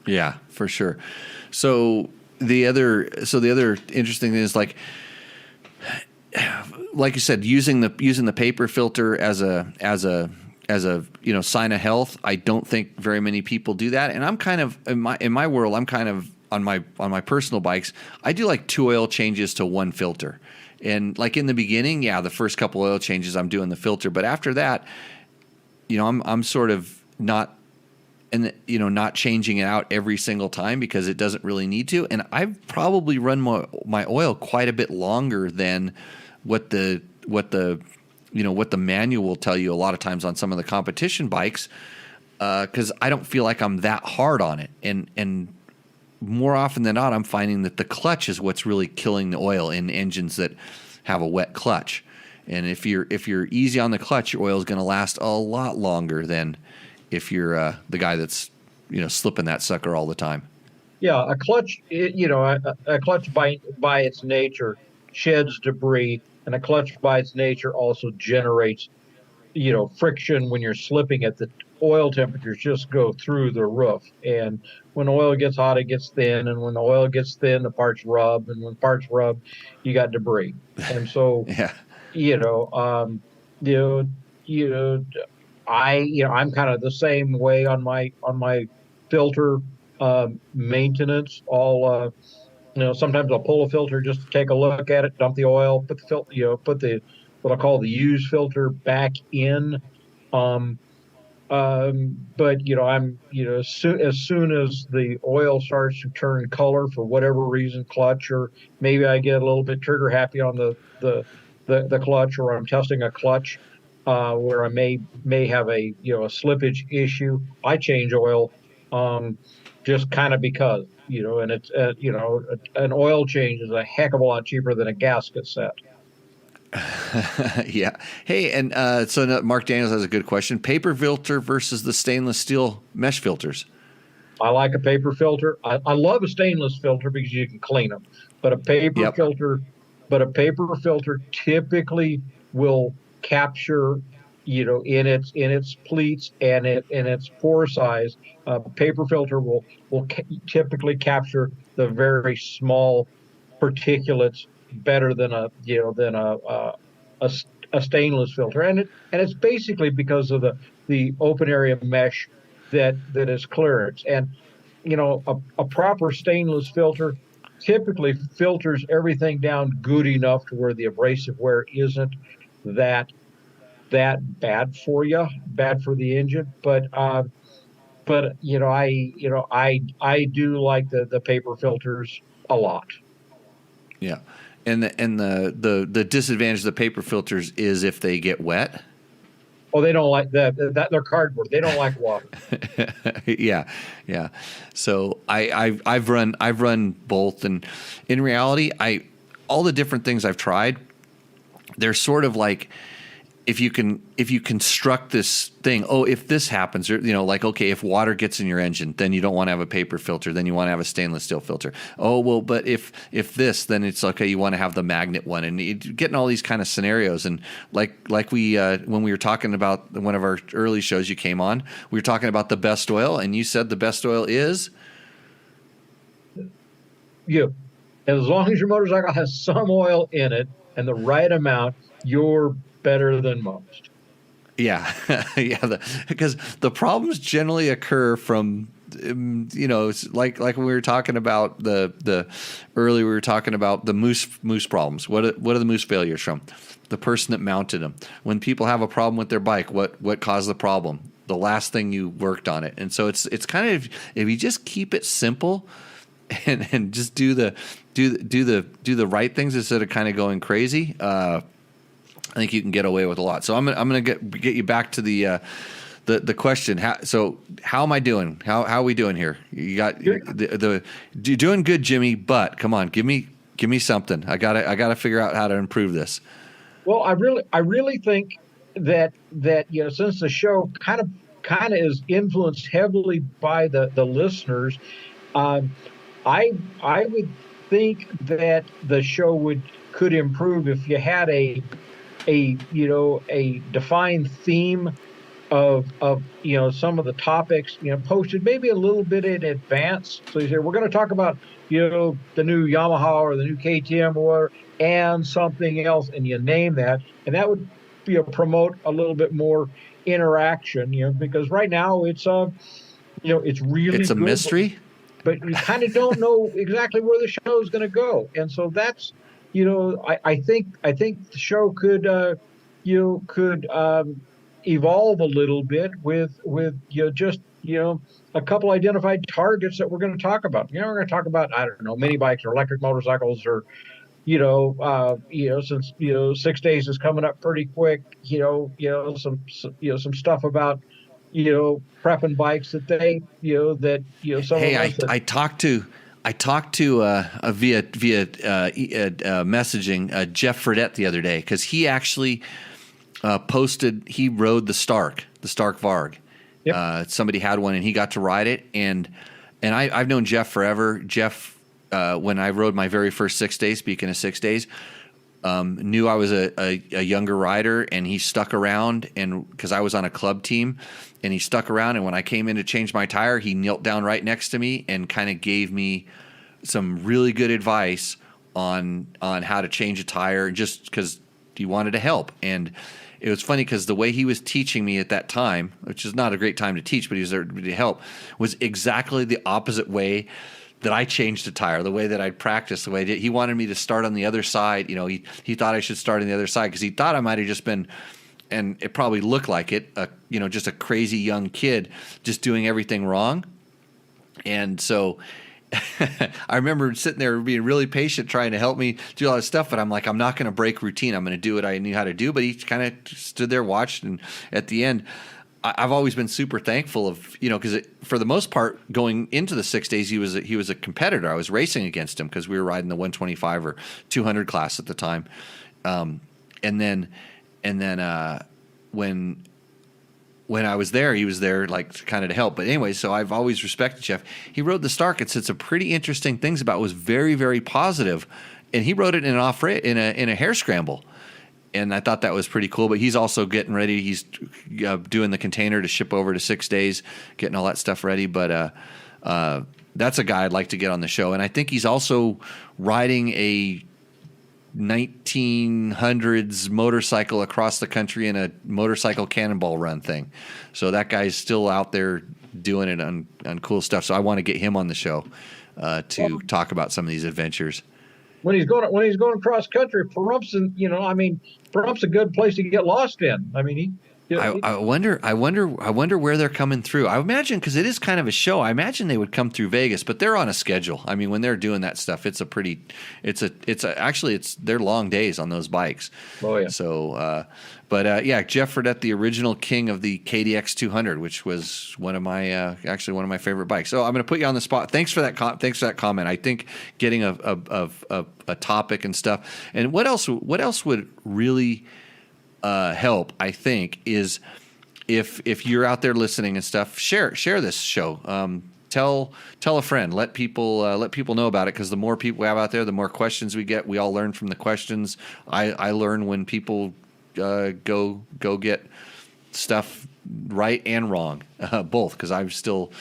Yeah, for sure. So the other interesting thing is like you said, using the paper filter as a sign of health. I don't think very many people do that, and I'm kind of in my world. I'm kind of on my personal bikes. I do like 2 oil changes to 1 filter, and like in the beginning, the first couple oil changes I'm doing the filter, but after that, I'm sort of not. And not changing it out every single time because it doesn't really need to. And I've probably run my oil quite a bit longer than what the manual will tell you a lot of times on some of the competition bikes, because I don't feel like I'm that hard on it. And more often than not, I'm finding that the clutch is what's really killing the oil in engines that have a wet clutch. And if you're easy on the clutch, your oil is going to last a lot longer than if you're the guy that's slipping that sucker all the time. Yeah, a clutch, a clutch by its nature sheds debris, and a clutch by its nature also generates friction when you're slipping it. The oil temperatures just go through the roof, and when oil gets hot, it gets thin, and when the oil gets thin, the parts rub, and when parts rub, you got debris. And so yeah. I'm kind of the same way on my filter maintenance. Sometimes I'll pull a filter just to take a look at it, dump the oil, put the what I call the used filter back in. But I'm as soon as the oil starts to turn color for whatever reason, clutch, or maybe I get a little bit trigger happy on the clutch, or I'm testing a clutch where I may have a a slippage issue, I change oil, just kind of because and it's an oil change is a heck of a lot cheaper than a gasket set. Yeah. Hey, and Mark Daniels has a good question. Paper filter versus the stainless steel mesh filters. I like a paper filter. I love a stainless filter because you can clean them, but a paper Yep. filter, typically will capture, in its pleats and in its pore size. Paper filter will typically capture the very small particulates better than a stainless filter, and it's basically because of the open area mesh that is clearance. And a proper stainless filter typically filters everything down good enough to where the abrasive wear isn't that bad for you, bad for the engine. But I do like the paper filters a lot. Yeah. And the disadvantage of the paper filters is if they get wet. Oh, they don't like that. They're cardboard. They don't like water. Yeah. So I've run both, and in reality, all the different things I've tried, they're sort of like, if you construct this thing, if this happens, or like, okay, if water gets in your engine, then you don't want to have a paper filter, then you want to have a stainless steel filter. Oh, well, but if this, then it's okay, you want to have the magnet one, and getting all these kind of scenarios. And like we when we were talking about one of our early shows you came on, we were talking about the best oil, and you said the best oil is as long as your motorcycle has some oil in it and the right amount, you're better than most. Yeah, yeah. Because the problems generally occur from, like when we were talking about the earlier, we were talking about the moose problems. What are the moose failures from? The person that mounted them. When people have a problem with their bike, what caused the problem? The last thing you worked on it. And so it's kind of, if you just keep it simple and just do the right things instead of kind of going crazy, I think you can get away with a lot. So I'm gonna get you back to the question. How am I doing? How are we doing here? You got you're doing good, Jimmy. But come on, give me something. I gotta figure out how to improve this. Well, I really think that since the show kind of is influenced heavily by the listeners, I would think that the show could improve if you had a defined theme of some of the topics posted maybe a little bit in advance. So you say, we're going to talk about the new Yamaha or the new KTM or and something else, and you name that, and that would promote a little bit more interaction. Because right now it's it's really it's a good, mystery, but you kind of don't know exactly where the show is going to go, and so that's. I think the show could evolve a little bit with just a couple identified targets that we're going to talk about. We're going to talk about, I don't know, mini bikes or electric motorcycles, or since 6 days is coming up pretty quick. Some stuff about prepping bikes that some. Hey, I talked to via messaging Jeff Fredette the other day, because he actually posted, he rode the Stark Varg. Yep. Somebody had one and he got to ride it, and I've known Jeff forever. Jeff, when I rode my very first 6 days, speaking of 6 days, knew I was a younger rider, and he stuck around, and because I was on a club team, and he stuck around, and when I came in to change my tire, he knelt down right next to me and kind of gave me some really good advice on how to change a tire, just because he wanted to help. And it was funny because the way he was teaching me at that time, which is not a great time to teach, but he was there to help, was exactly the opposite way that I changed a tire, the way that I'd practiced, the way he wanted me to start on the other side. He thought I should start on the other side because he thought I might have just been, and it probably looked like it, just a crazy young kid just doing everything wrong. And so I remember sitting there being really patient, trying to help me do all this stuff, but I'm like, I'm not going to break routine. I'm going to do what I knew how to do. But he kind of stood there, watched, and at the end, I've always been super thankful of, because for the most part, going into the 6 days, he was a competitor. I was racing against him because we were riding the 125 or 200 class at the time, and then when I was there, he was there like kind of to help. But anyway, so I've always respected Jeff. He wrote the Stark and said some pretty interesting things about it. Was very, very positive, and he wrote it in in a hair scramble. And I thought that was pretty cool. But he's also getting ready. He's doing the container to ship over to 6 days, getting all that stuff ready. But that's a guy I'd like to get on the show. And I think he's also riding a 1900s motorcycle across the country in a motorcycle cannonball run thing. So that guy's still out there doing it on cool stuff. So I want to get him on the show to talk about some of these adventures. When he's going cross country, Pahrumph's a good place to get lost in. I mean, I wonder where they're coming through. I imagine, because it is kind of a show, I imagine they would come through Vegas, but they're on a schedule. I mean, when they're doing that stuff, actually they're long days on those bikes. Oh yeah. So, Jeff Fredette, the original king of the KDX 200, which was one of my favorite bikes. So I'm going to put you on the spot. Thanks for that. Thanks for that comment. I think getting a topic and stuff. And what else would really help, I think, is if you're out there listening and stuff, share this show. Tell a friend. Let people know about it, because the more people we have out there, the more questions we get. We all learn from the questions. I learn when people go get stuff right and wrong, both, because I'm still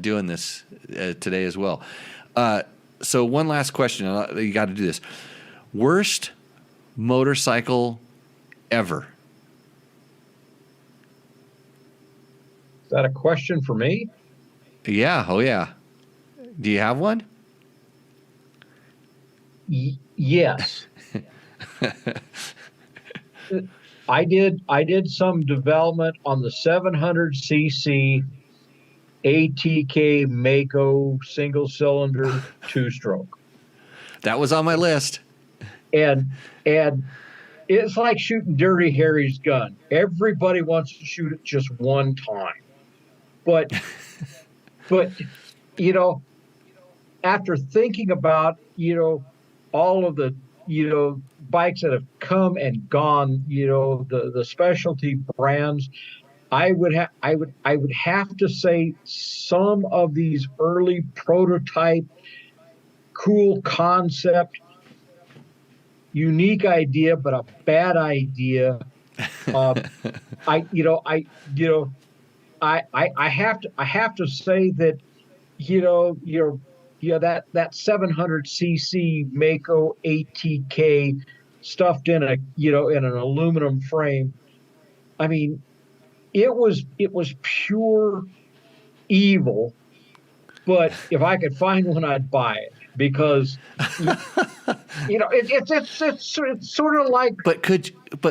doing this today as well. So one last question. You got to do this. Worst motorcycle ever? Is that a question for me? Yeah. Oh yeah. Do you have one? Yes. I did some development on the 700cc ATK Mako single cylinder 2-stroke. That was on my list. And it's like shooting Dirty Harry's gun. Everybody wants to shoot it just one time. But after thinking about, all of the, bikes that have come and gone, the specialty brands, I would have to say some of these early prototype, cool concept, unique idea, but a bad idea. I have to say that, that 700cc Mako ATK stuffed in in an aluminum frame. I mean, it was pure evil. But if I could find one, I'd buy it, because it's sort of like. But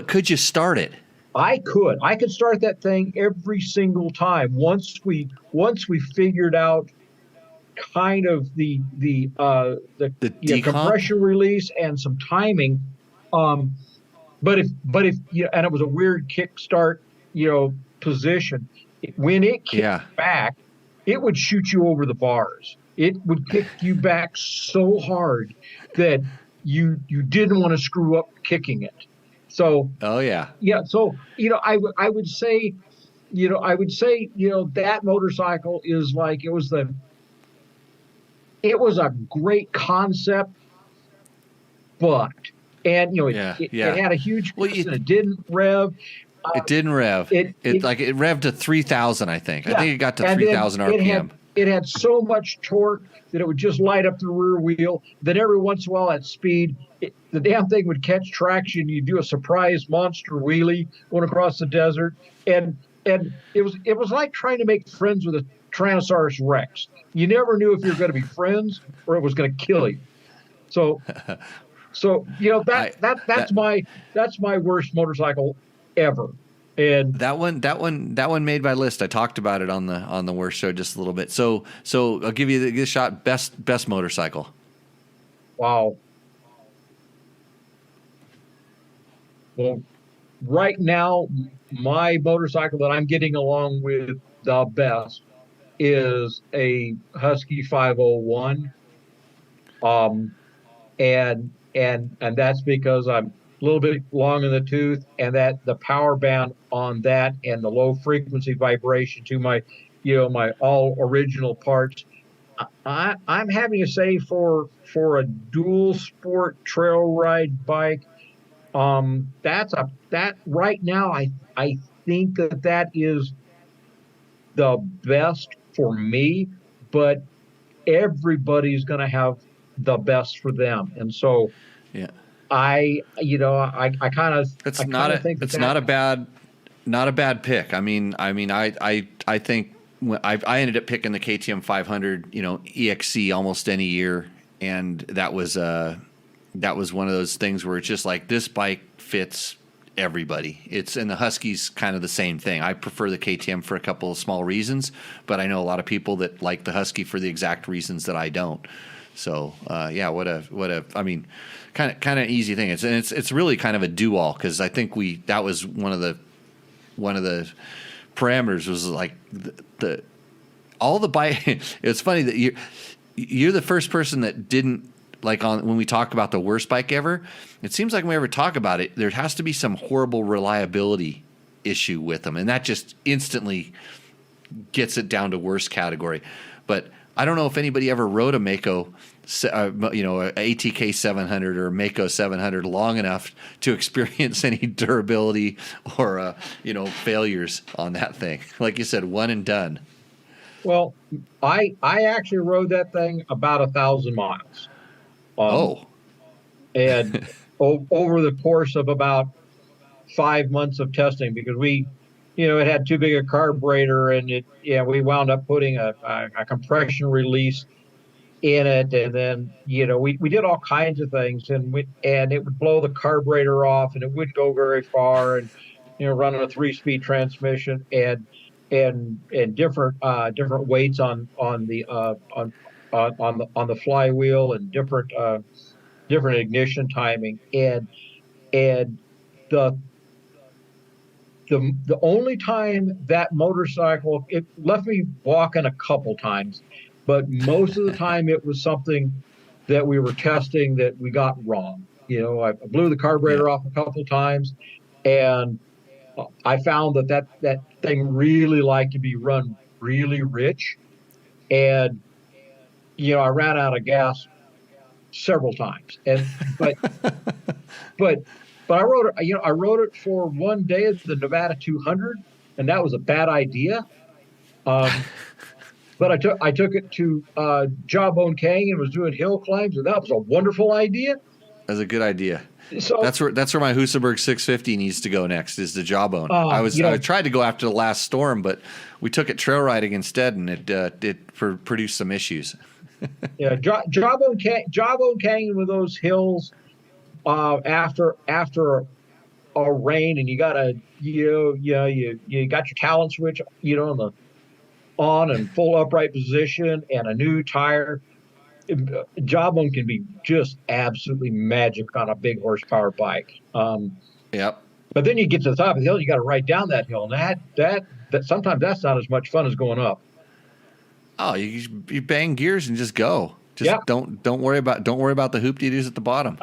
could you start it? I could start that thing every single time once we figured out kind of the compression release and some timing. But if and it was a weird kickstart position. When it kicked back, it would shoot you over the bars. It would kick you back so hard that you didn't want to screw up kicking it. So So I would say that motorcycle is like, it was a great concept, but it had a huge and it didn't rev. It didn't rev. It revved to 3,000, I think. I think it got to 3,000 RPM. It had so much torque that it would just light up the rear wheel. Then every once in a while at speed, the damn thing would catch traction. You'd do a surprise monster wheelie going across the desert. And it was like trying to make friends with a Tyrannosaurus Rex. You never knew if you were going to be friends or it was going to kill you. So that's my worst motorcycle ever. And that one made my list. I talked about it on the worst show just a little bit. So I'll give you the shot. Best motorcycle. wow. Well, right now, my motorcycle that I'm getting along with the best is a Husky 501. And that's because I'm a little bit long in the tooth, and that the power band on that and the low frequency vibration to my all original parts. I'm having to say for a dual sport trail ride bike, that right now I think that is the best for me, but everybody's going to have the best for them. And so Yeah. I kind of think it's not a bad pick. I mean, I think I ended up picking the KTM 500, EXC almost any year, and that was one of those things where it's just like this bike fits everybody. And the Husky's kind of the same thing. I prefer the KTM for a couple of small reasons, but I know a lot of people that like the Husky for the exact reasons that I don't. So I mean, kind of easy thing. It's really kind of a do-all, because I think that was one of the parameters was like all the bike. It's funny that you're the first person that didn't like when we talk about the worst bike ever. It seems like when we ever talk about it, there has to be some horrible reliability issue with them, and that just instantly gets it down to worst category. But I don't know if anybody ever rode a Mako, a ATK 700 or a Mako 700 long enough to experience any durability or failures on that thing. Like you said, one and done. Well, I actually rode that thing about 1,000 miles. And over the course of about 5 months of testing, because it had too big a carburetor, and we wound up putting a compression release in it, and then we did all kinds of things, and it would blow the carburetor off, and it wouldn't go very far, and running a 3-speed transmission, and different weights on the flywheel, and different ignition timing, and the only time that motorcycle, it left me walking a couple times, but most of the time it was something that we were testing that we got wrong. I blew the carburetor off a couple times, and I found that thing really liked to be run really rich, and I ran out of gas several times, but I rode it for one day at the Nevada 200, and that was a bad idea. But I took it to Jawbone Canyon and was doing hill climbs, and that was a wonderful idea. That's a good idea. So that's where my Husaberg 650 needs to go next, is the Jawbone. I tried to go after the last storm, but we took it trail riding instead, and it produced some issues. Yeah, Jawbone Canyon with those hills. After a rain, and you got you got your talent switch, on and full upright position, and a new tire. Jawbone can be just absolutely magic on a big horsepower bike. Yep. But then you get to the top of the hill, you got to ride down that hill, and that sometimes that's not as much fun as going up. Oh, you bang gears and just go. Just don't worry about the hoop-de-doos at the bottom.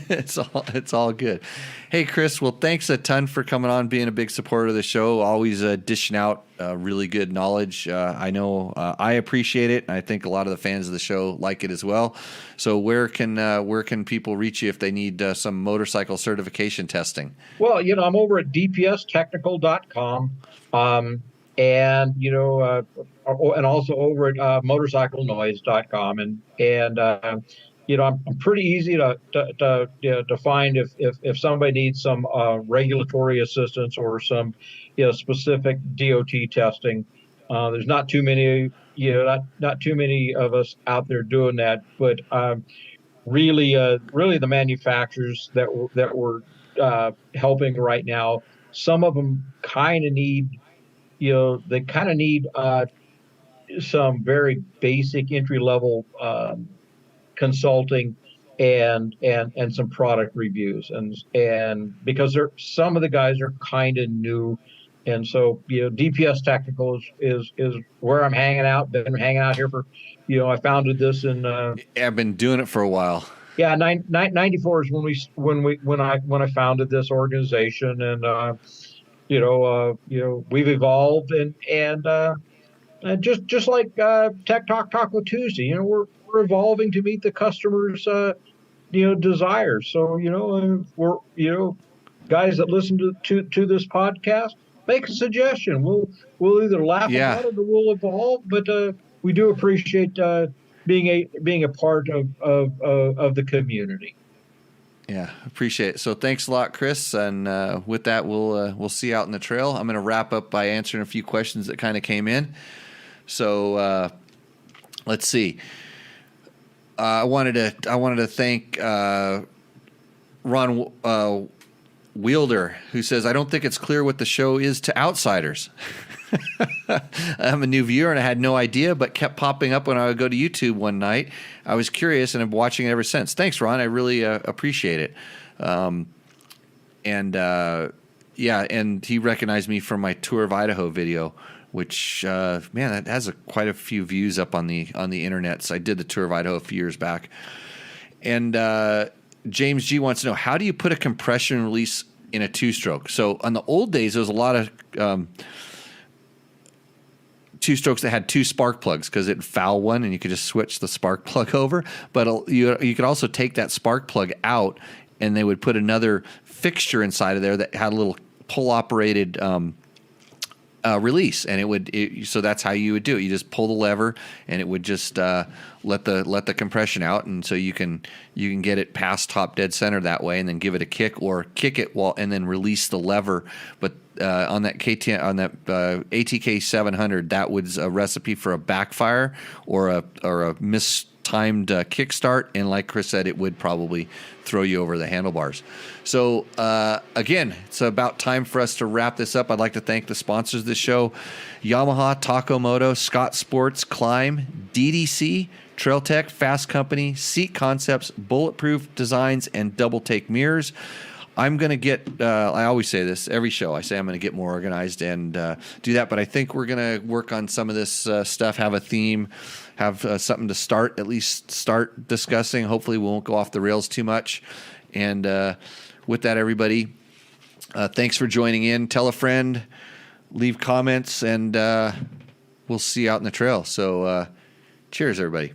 It's all good. Hey, Chris. Well, thanks a ton for coming on, being a big supporter of the show. Always dishing out really good knowledge. I know I appreciate it, and I think a lot of the fans of the show like it as well. So where can people reach you if they need some motorcycle certification testing? Well, I'm over at dpstechnical.com. And and also over at motorcyclenoise.com, and I'm pretty easy to find if somebody needs some regulatory assistance or some specific DOT testing. There's not too many not too many of us out there doing that, but really the manufacturers that we're helping right now some of them kind of need, they kind of need some very basic entry level consulting and some product reviews, and because some of the guys are kind of new. And so, DPS Technical is where I'm hanging out. Been hanging out here for, I founded this in. I've been doing it for a while. Yeah, 94 is when I founded this organization, and we've evolved, and just like Tech Talk Taco Tuesday, we're evolving to meet the customers' desires. So we're guys that listen to this podcast, make a suggestion. We'll either laugh about it or we'll evolve. But we do appreciate being a part of the community. Yeah, appreciate it. So thanks a lot, Chris. And with that, we'll see you out in the trail. I'm going to wrap up by answering a few questions that kind of came in. So let's see. I wanted to thank Ron Wielder, who says, I don't think it's clear what the show is to outsiders. I'm a new viewer and I had no idea, but kept popping up when I would go to YouTube one night. I was curious and I've been watching it ever since. Thanks, Ron. I really appreciate it. And he recognized me from my Tour of Idaho video, which that has quite a few views up on the internet. So I did the Tour of Idaho a few years back. And James G wants to know, how do you put a compression release in a two-stroke? So on the old days, there was a lot of two-strokes that had two spark plugs because it'd foul one and you could just switch the spark plug over. But you could also take that spark plug out and they would put another fixture inside of there that had a little pull-operated release, and so that's how you would do it. You just pull the lever, and it would just let the compression out, and so you can get it past top dead center that way, and then give it a kick or kick it and then release the lever. But on that ATK 700, that was a recipe for a backfire or a mistimed kickstart, and like Chris said, it would probably throw you over the handlebars. So again, it's about time for us to wrap this up. I'd like to thank the sponsors of this show: Yamaha, Taco Moto, Scott Sports, Climb, DDC, Trail Tech, Fasst Company, Seat Concepts, Bulletproof Designs, and Double Take Mirrors. I'm going to get, I always say this every show, I say I'm going to get more organized and do that, but I think we're going to work on some of this stuff, have a theme, have something to at least start discussing. Hopefully we won't go off the rails too much. And with that, everybody, thanks for joining in. Tell a friend, leave comments, and we'll see you out in the trail. So cheers, everybody.